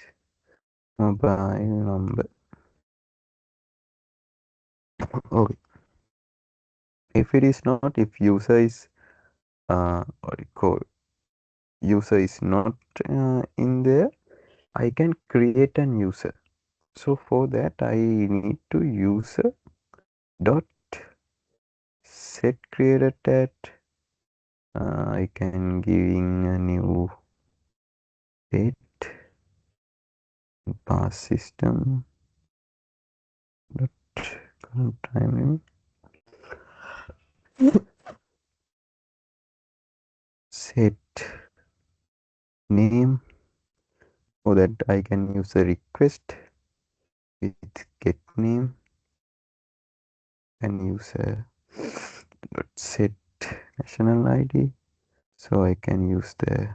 mobile number. Okay. If it is not, if user is what you call user is not in there, I can create an user. So for that I need to user dot set created at I can giving a new state pass system dot current time set name, so that I can use a request with get name and use a dot set national ID, so I can use the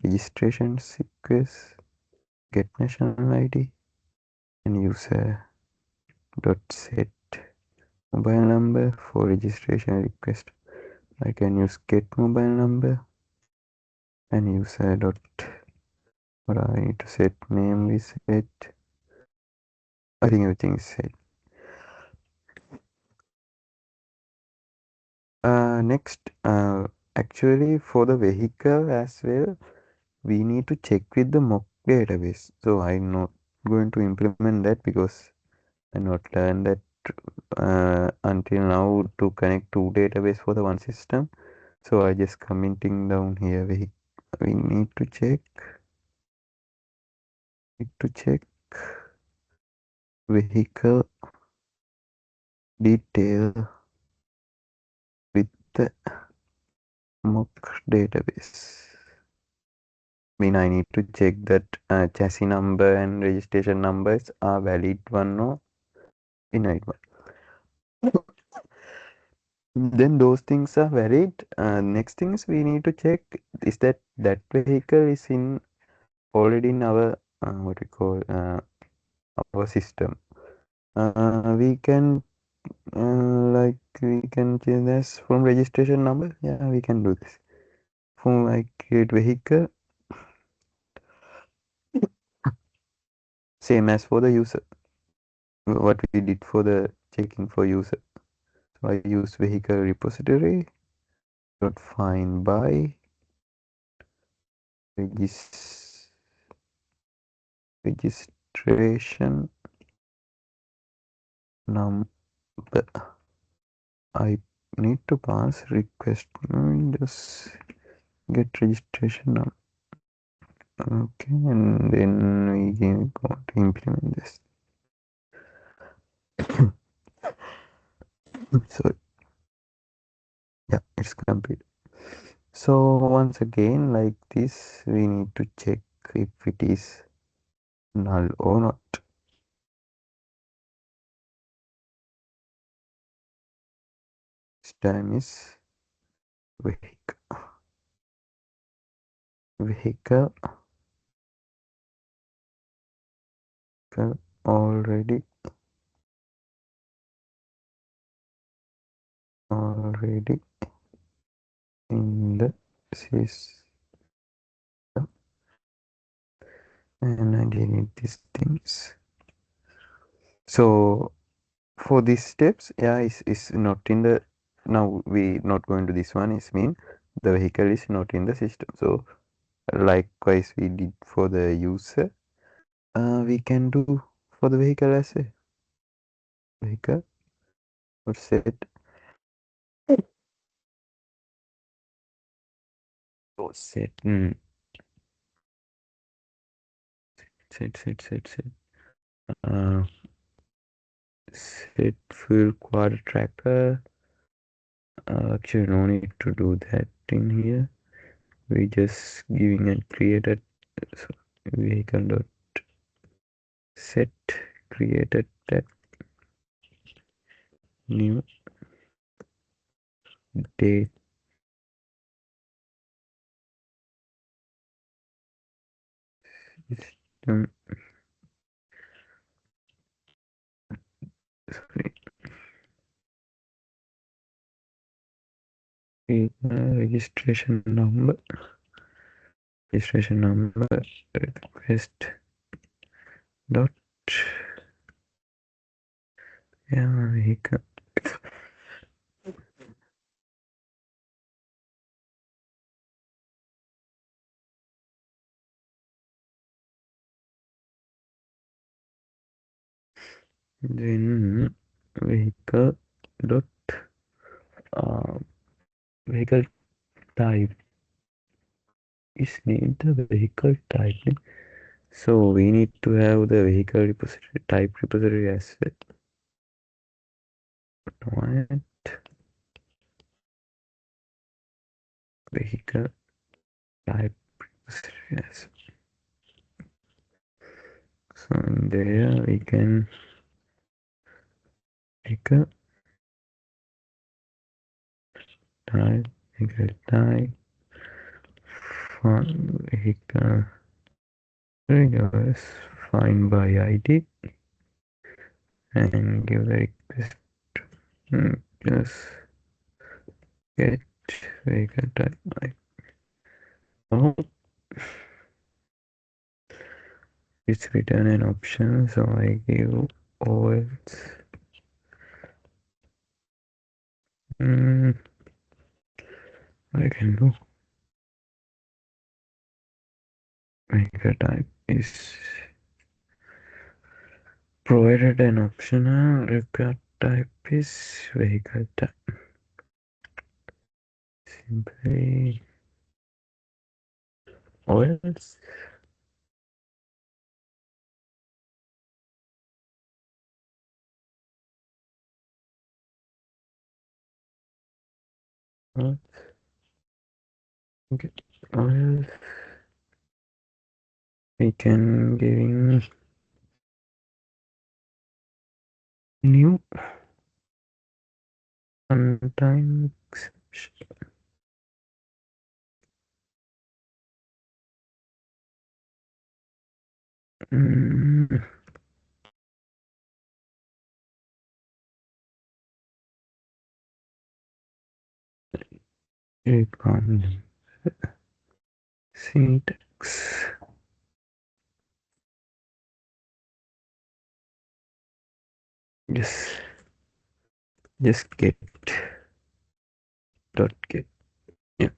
registration request get national ID and use a dot set mobile number for registration request. I can use get mobile number and use a dot what I need to set name is set. I think everything is set. Next, actually for the vehicle as well, we need to check with the mock database. So I'm not going to implement that because I not learned that until now to connect two database for the one system. So I just commenting down here. We need to check vehicle detail with the mock database. Mean I need to check that chassis number and registration numbers are valid one or invalid one. Then those things are valid. Next things we need to check is that vehicle is in already in our what we call our system. We can like we can change this from registration number. Yeah, we can do this. From like create vehicle, same as for the user. What we did for the checking for user. So I use vehicle repository dot find by registration number. I need to pass request. Just get registration number. Okay, and then we can go to implement this. So yeah, it's complete. So once again, like this, we need to check if it is null or not. This time is vehicle already in the system, and I delete these things. So for these steps, yeah, is not in the, now we not going to this one, is mean the vehicle is not in the system. So likewise we did for the user, we can do for the vehicle as a vehicle or set or set set uh, set fuel quarter tracker. Actually no need to do that in here. We just giving and created, so vehicle dot set created that new date system, sorry, registration number request dot, yeah, vehicle then vehicle dot uh, vehicle type is need the vehicle type. So we need to have the vehicle repository type repository as well. Vehicle type repository as well. So in there we can vehicle type, vehicle triggers find by ID and give the request. Just get vehicle type. Now it's return an option, so I give OS. I can do vehicle type is provided an optional required type is vehicle type. Simply OS. Okay. OS. We can giving new runtime exception. Click on syntax. Just get dot get. Yeah.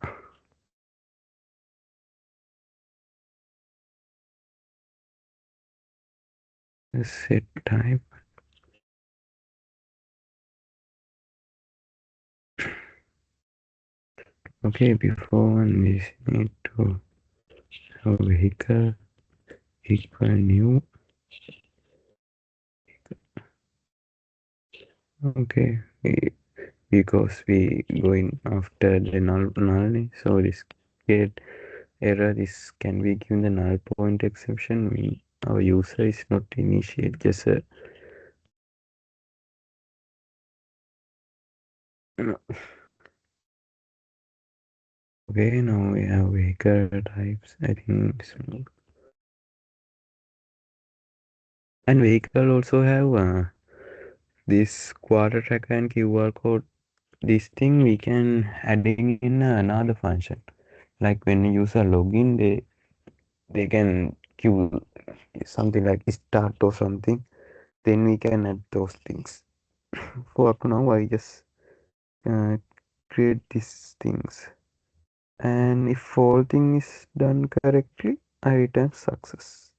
Set type. Okay, before we need to have vehicle equal new. Okay, because we going after the null, so this get error, this can be given the null point exception, mean our user is not initiate just a no. Okay, now we have vehicle types. I think and vehicle also have this quarter tracker and QR code. This thing we can adding in another function. Like when user login, they can queue something like start or something. Then we can add those things. For up to now, I just uh, create these things, and if all thing is done correctly, I return success.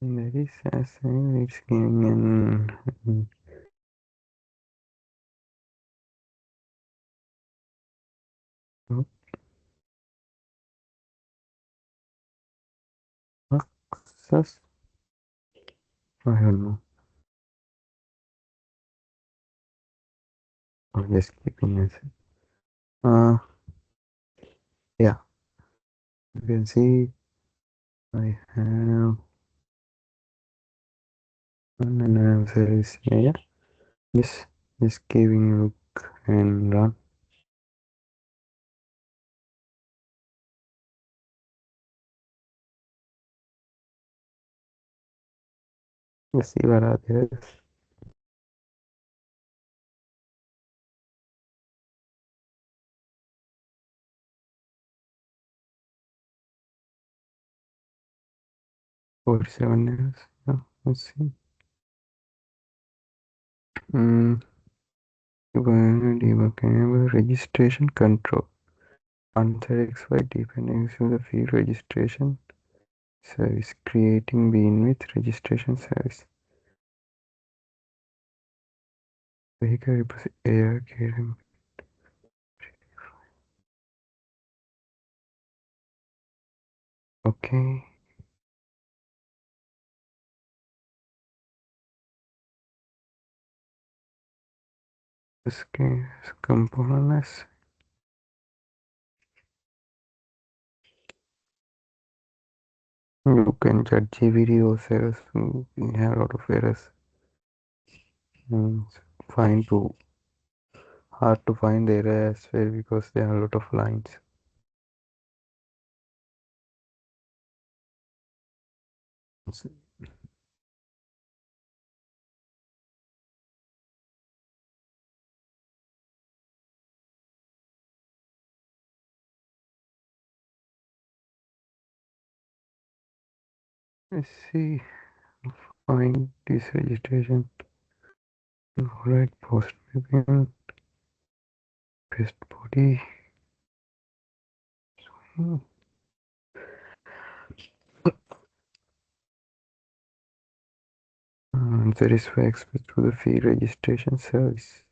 And that is as it's giving an success. I don't know. I'm just keeping it. Yeah, you can see I have an service here. Just giving a look and run. Let's see what are there. $47. Yeah, let's see. Debug enable registration control. Unsatisfied depending on the field registration service. Creating bean with registration service. Vehicle represent air carrying. Okay. This is componentless. You can judge videos errors. We have a lot of errors. It's fine to hard to find the error as well because there are a lot of lines. Let's see. Find this registration. Alright, post mapping. Paste body. Satisfy access to the field registration service.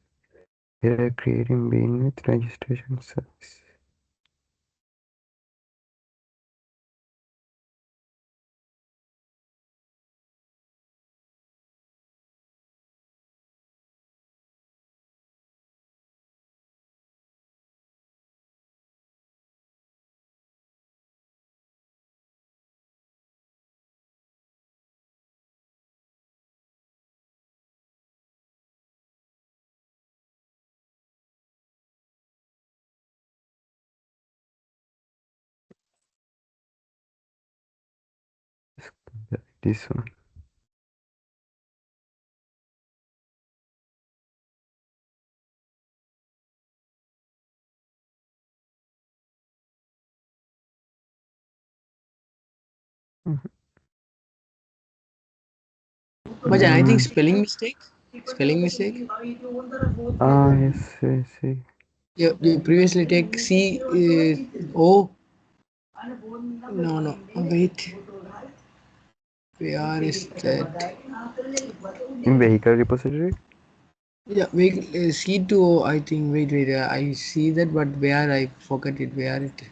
Here creating bean with registration service. This one. But I think spelling mistake. Spelling mistake. Yes, see. You previously take C O. No. Wait. Where is that? In vehicle repository? Yeah, vehicle C2O. I think. Wait. I see that, but where I forget it. Where it?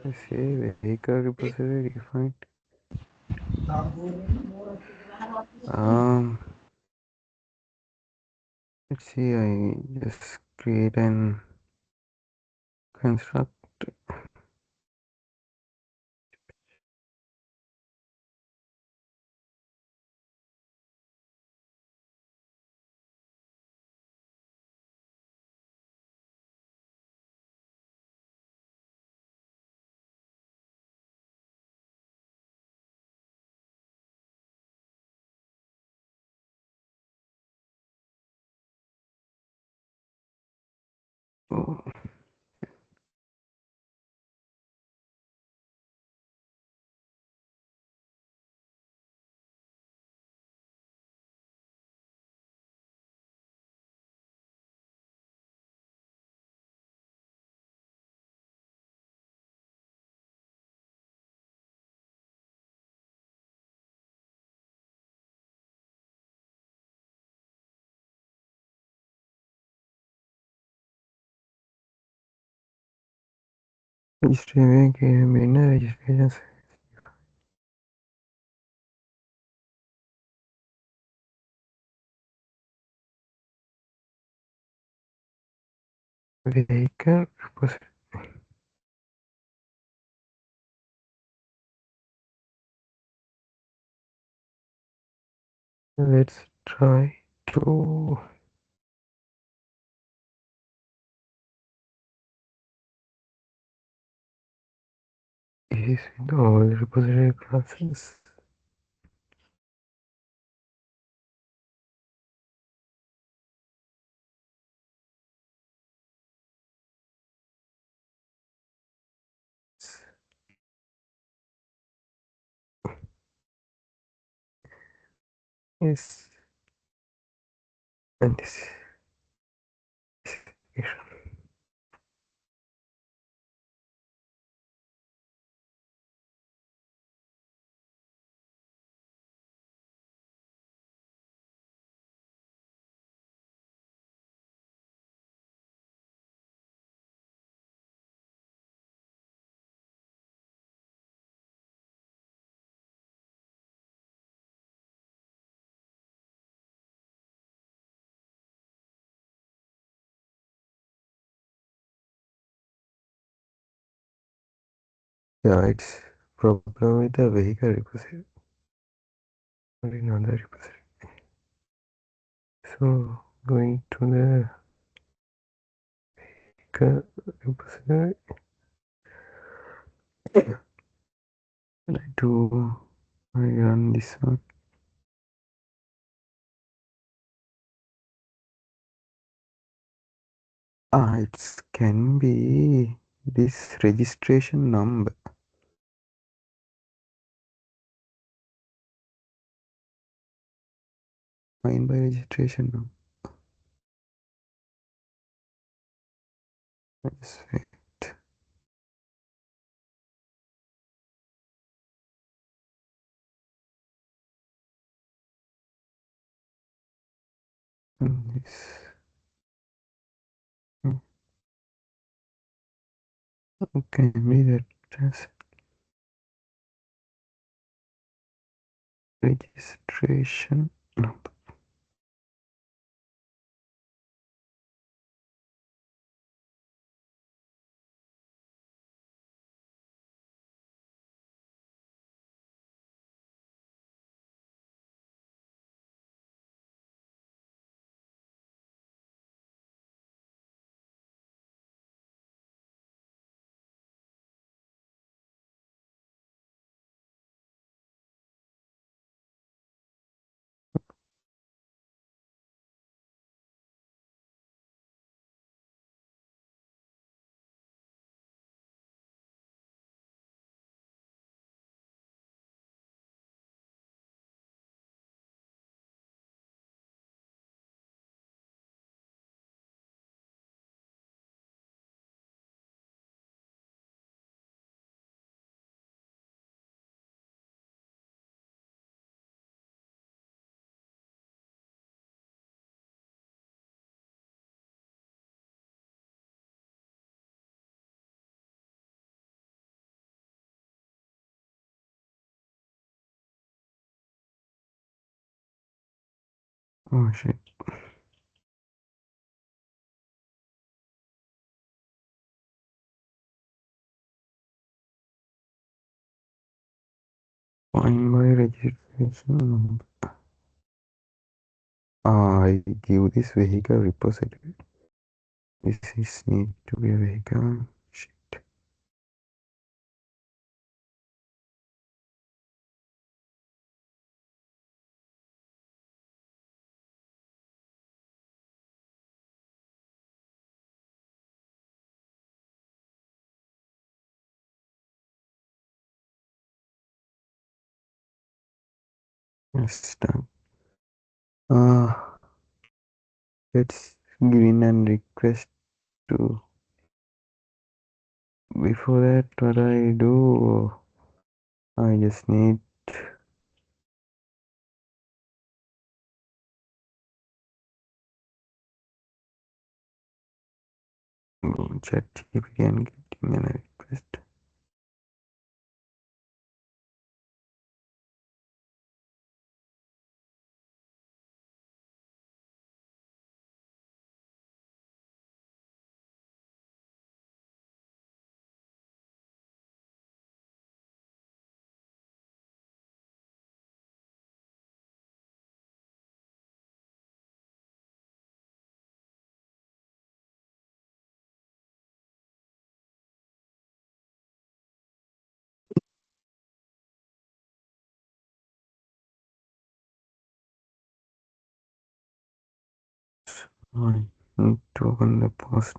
I see vehicle repository defined. Let's see, I just create and construct. Oh, registration, registrations. Vehicle repository. Let's try to is with all repository classes. Yes, and this is yeah, it's problem with the vehicle repository, not in other repository. So going to the vehicle repository, and I run this one. It can be this registration number. Find by registration number. Let's wait. This can be that as registration number. Oh shit. Find my registration number. I give this vehicle repository. This is need to be a vehicle. Shit. Yes, done. Let's give in and request to. Before that, what I do, I just need go chat GPT and get in a request. I need to open the post.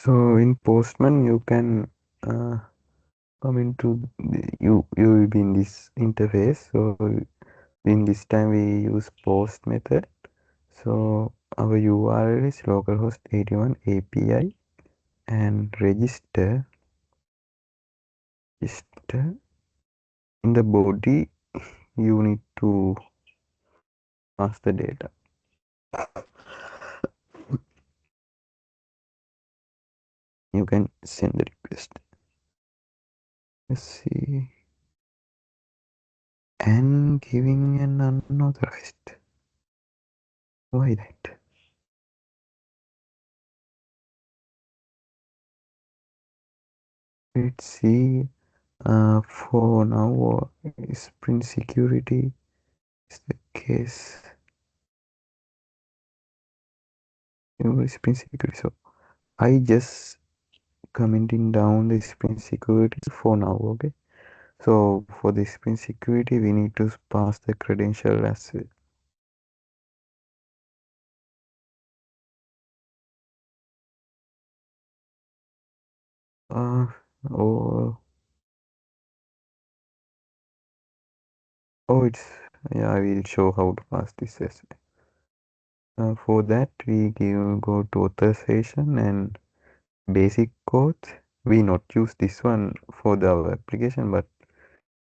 So in Postman, you can come into you will be in this interface. So in this time we use post method. So our URL is localhost 81 API and register in the body. You need to pass the data. You can send the request. Let's see. And giving an unauthorized. Why that? Let's see. For now, Sprint security is the case. Sprint security. So I just commenting down the Sprint security for now. Okay. So for the Sprint security, we need to pass the credential as well. Oh, it's yeah. I will show how to pass this as well. For that, we go to authorization and basic codes. We not use this one for the application, but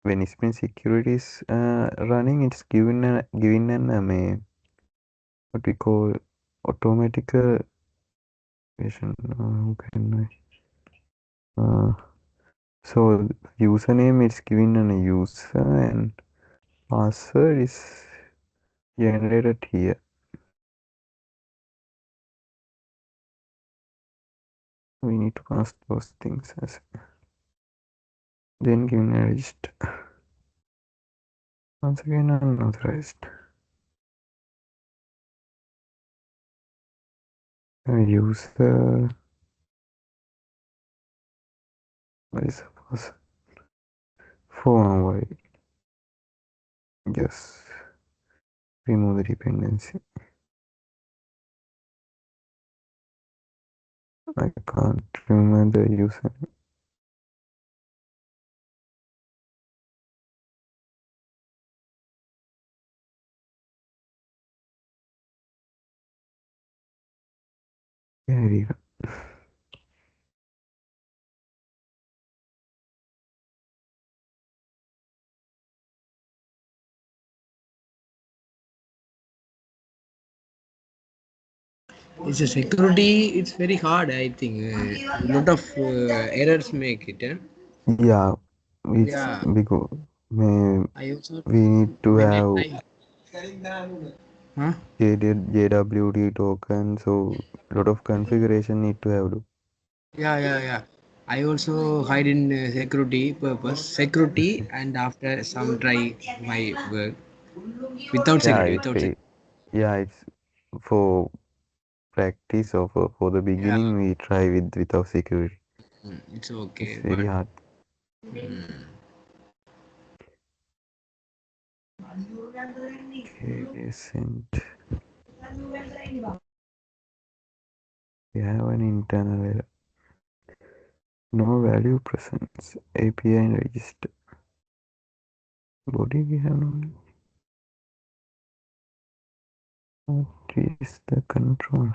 when Sprint security is running, it's given an what we call automatic version. How can so username is given an user and password is generated here. We need to pass those things as then given a register. Once again unauthorized. User what is the password? Phone number. Yes. remove the dependency. I can't remember the user. Here we go. It's a security. It's very hard. I think a lot of errors make it. Yeah, it's Yeah. because I also we need to when I have try. Huh? JWT token, so a lot of configuration need to have. Yeah. I also hide in security, and after some try my work without Yeah, security, without security. it's for practice or for the Yeah, beginning we try without security. it's It's okay, very but hard. Okay, sent. We have an internal error. No value presence. API and register. Body we have no. What is the control?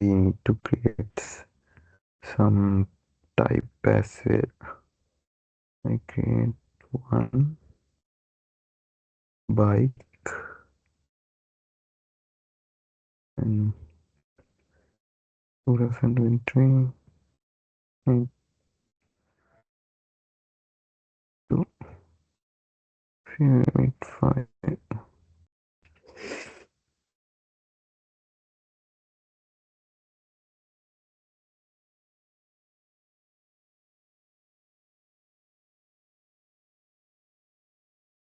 We need to create some type as well. I create one bike and 2023 and 2 5.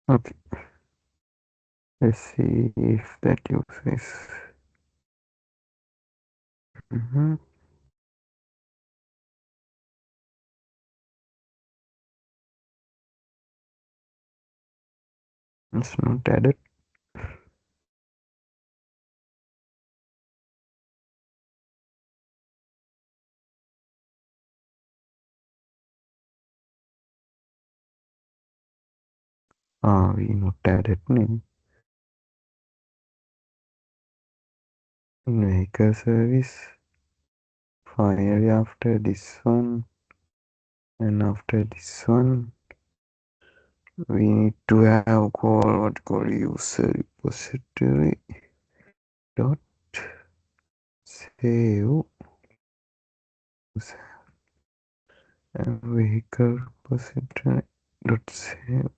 Okay, let's see if that uses. It's not added. We not added name. In vehicle service. Finally, after this one and after this one, we need to have what called user repository dot save and vehicle repository dot save.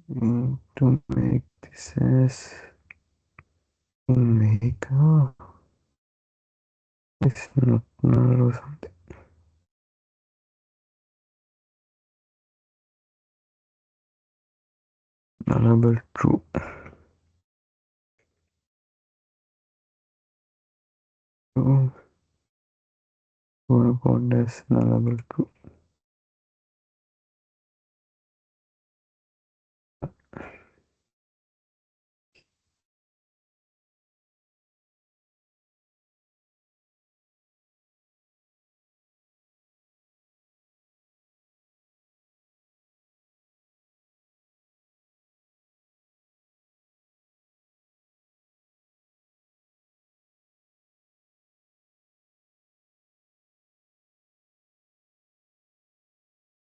We need to make this as in vehicle. It's not null or something. Nullable true. So, code as nullable true.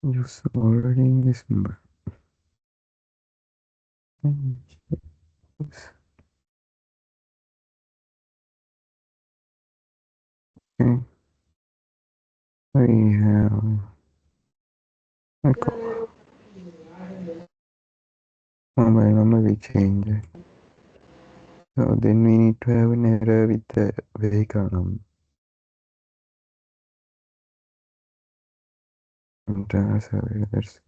Use already in this number. Okay. We have mobile number we change it. So then we need to have an error with the vehicle number. Internal survey, that's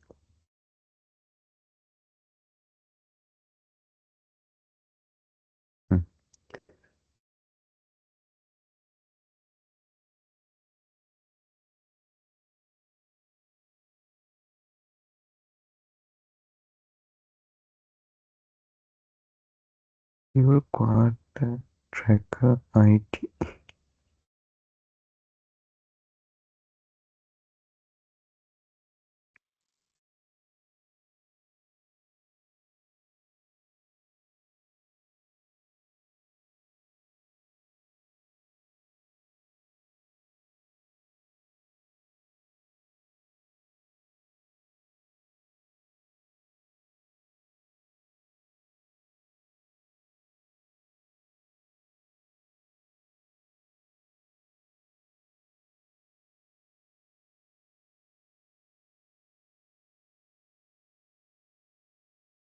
your quarter tracker IT.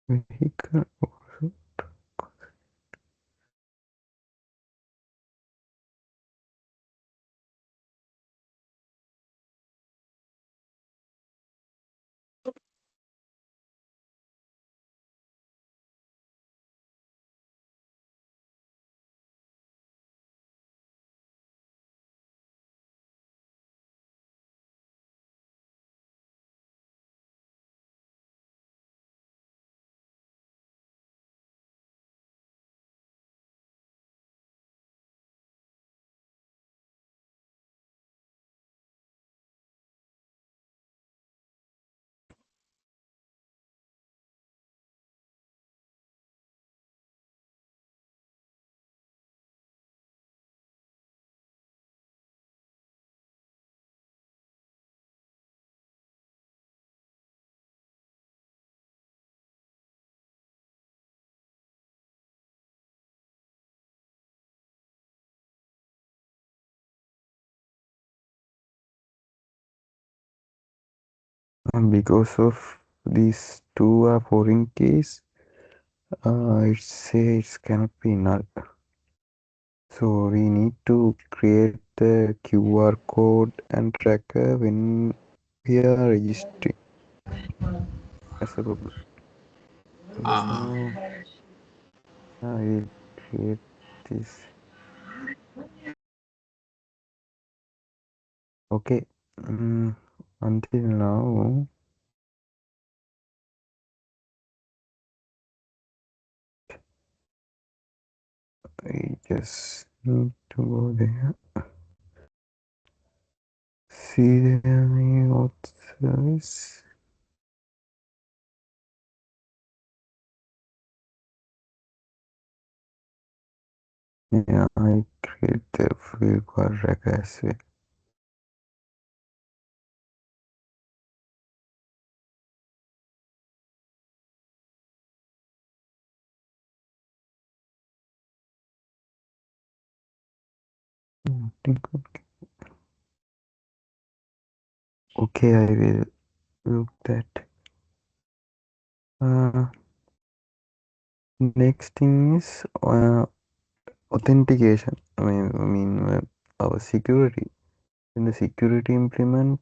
Vehicle also. And because of these two are foreign keys, it says cannot be null. So we need to create the QR code and tracker when we are registering as a problem. So I will create this. Okay. Until now, I just need to go there. See there what service. Yeah, I create the full card tracker as well. Okay, I will look that. Next thing is authentication. Our security. In the security implement,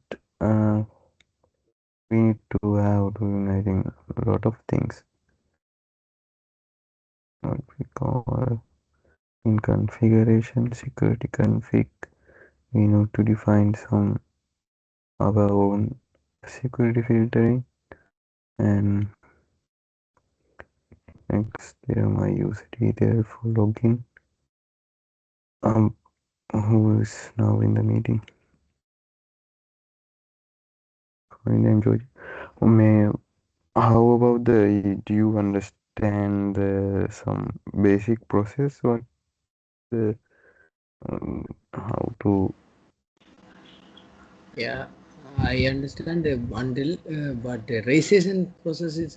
we need to have I think a lot of things. What we call in configuration, security config, we need to define some our own security filtering, and next there my user detail for login. Who is now in the meeting? Fine, enjoy. May how about the? Do you understand some basic process? What how to? Yeah, I understand the bundle, but the registration process is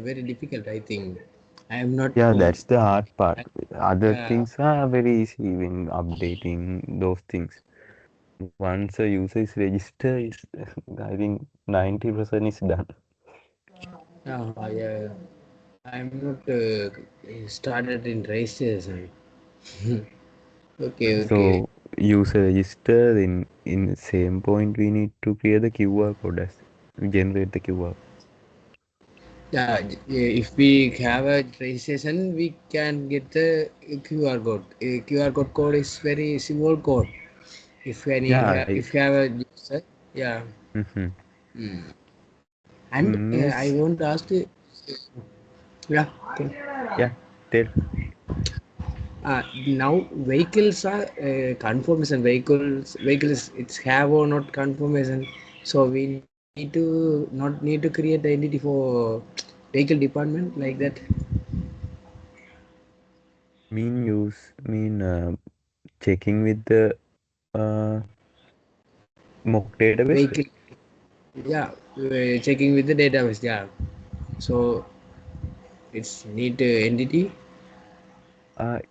very difficult. I think I am not. Yeah, that's the hard part. I- Other uh, things are very easy when updating those things. Once a user is registered, I think 90% is done. yeah, I'm not started in registration. Okay. So user register in the same point we need to create the QR code as generate the QR. Yeah, if we have a registration, we can get the QR code. QR code is very simple code. Yeah, If you have a user, yeah. mm-hmm. Mm. And I Means want to ask you, yeah. Okay. yeah, tell. Now vehicles are confirmation vehicles it's have or not confirmation, so we need to not need to create the entity for vehicle department like that. Mean checking with the uh, mock database. Vehicle, yeah, checking with the database, yeah. So it's need entity.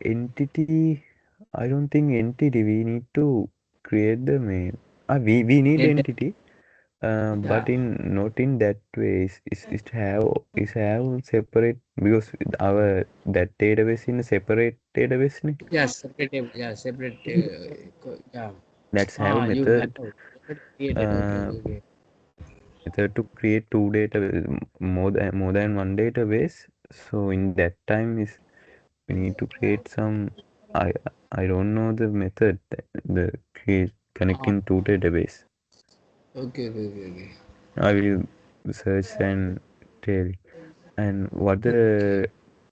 Entity. I don't think entity. We need to create the main. We need Data, entity. yeah, But not in that way. Is have separate because our that database in a separate database. Ne? yeah, separate yeah, separate yeah. That's have You have method. separate created, okay, Uh, okay, okay. method to create two database more than one database. So in that time is we need to create some. I I don't know the method. The create Ah, connecting two database. okay. I will search and tell. And what Okay. the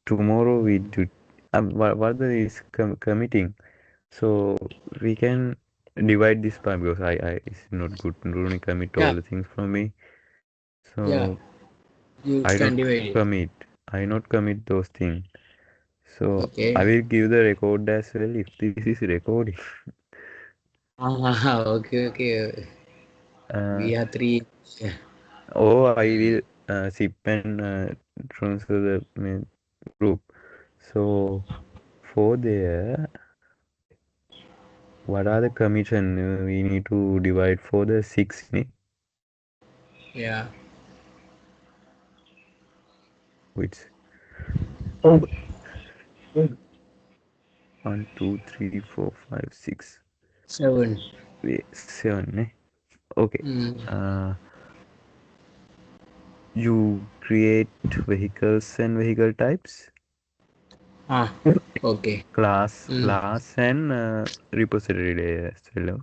tomorrow we do, what the is committing. So we can divide this part because I it's not good to only commit all Yeah, the things from me. yeah, So you I can not divide it. commit. I not commit those things. So I Okay. will give the record as well if this is recording. Okay. Uh, We are three. Yeah. or I will zip and transfer the main group. So for there, what are the commission we need to divide for the 6 ne? Yeah. Which oh 1 2 3 4 5 6 7. wait 7 ne? Okay. Mm. Uh, you create vehicles and vehicle types, Ah, okay. Mm. class and repository layer as well.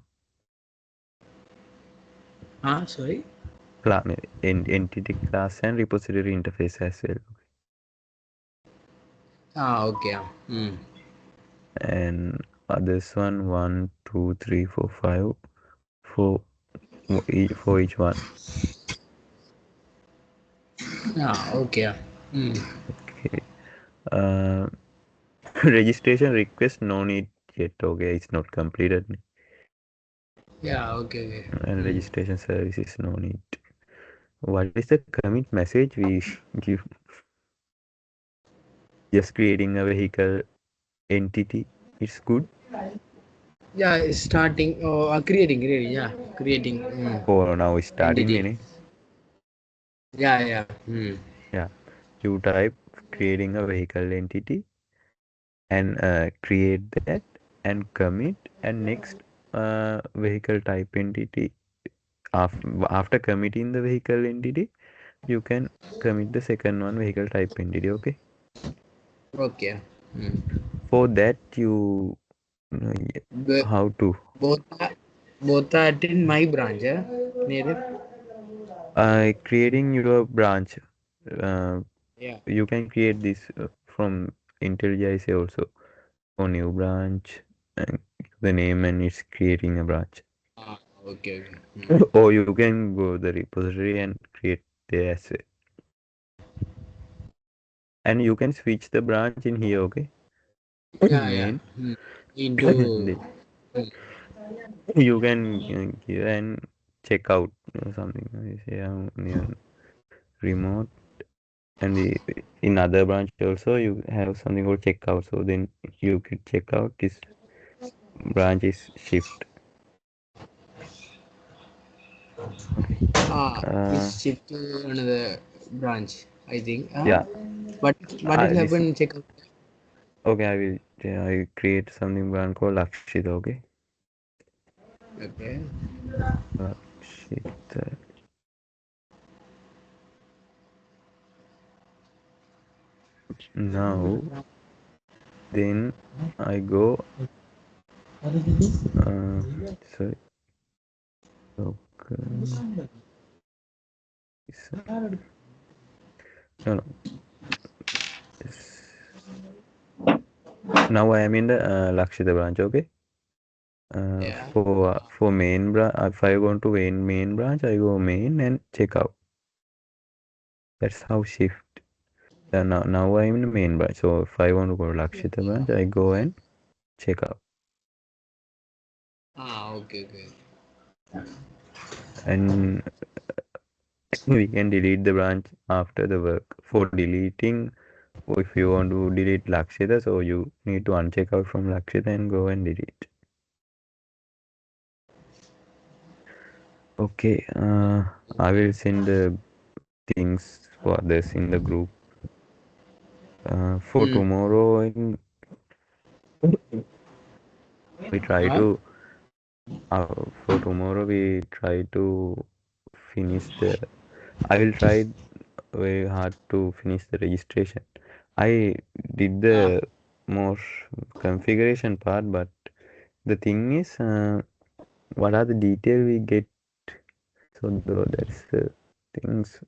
Sorry. Entity class and repository interface as well. Okay. Mm. And others one 2 3 4 5 for each one. Okay. Mm. Okay. Uh, registration request no need yet. Okay, it's not completed. Yeah, okay. And Mm. registration services no need. What is the commit message we give? Just creating a vehicle entity. It's good. Yeah, it's starting creating, yeah, creating For now, it's starting. entity. Ne? Yeah. Mm. Yeah. You type creating a vehicle entity and create that and commit and next vehicle type entity. After committing the vehicle entity, you can commit the second one vehicle type entity. Okay. Okay. Mm. For that, you But how to both are, both are in my branch, yeah? Needed. creating your branch. Uh, Yeah. you can create this from IntelliJ also for new branch and the name and it's creating a branch. Okay. Mm. Or you can go the repository and create there as well. And you can switch the branch in here, okay? Yeah. Main. Mm. Into You can give and check out or something. I say near remote, and in other branch also you have something called checkout. So then you could check out this branch is shift. Okay. It's shift to another branch, I think. Yeah. What will This happen? Check out. okay. I create something brand called Lakshita. Okay. Okay. Lakshita. Now then I go. Sorry. Okay. No. Yes. Now I am in the Lakshita branch. Okay. Yeah. For main branch, if I go to main branch, I go main and check out. That's how shift. Now I'm in the main branch. So if I want to go to Lakshita branch, I go and check out. Okay. And we can delete the branch after the work. For deleting, if you want to delete Lakshita, so you need to uncheck out from Lakshita and go and delete. Okay, I will send the things for this in the group. For tomorrow, we try to. For tomorrow, we try to finish the. I will try very hard to finish the registration. I did the more configuration part, but the thing is, what are the detail we get? So that's the things.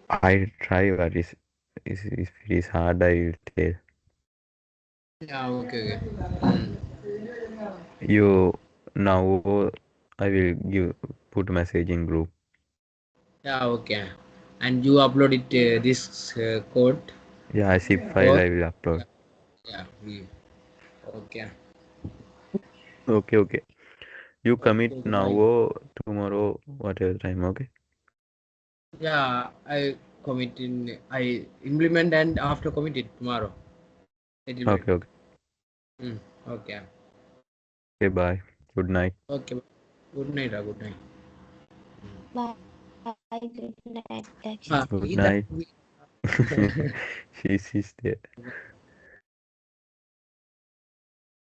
I try, but if it is hard, I will tell Yeah. Okay. you now. I will put message in group. Yeah. Okay. And you upload it this code. Yeah, zip file Or I will upload. yeah. Okay. Okay. You commit Okay, now bye. or tomorrow, whatever time. Okay. Yeah, I commit in. I implement and after commit it tomorrow. It will Okay. Okay. Okay. Bye. Good night. Okay. Good night. Good night. Bye. Good night, Ah, Dakshita. Good Ida. night. She's there.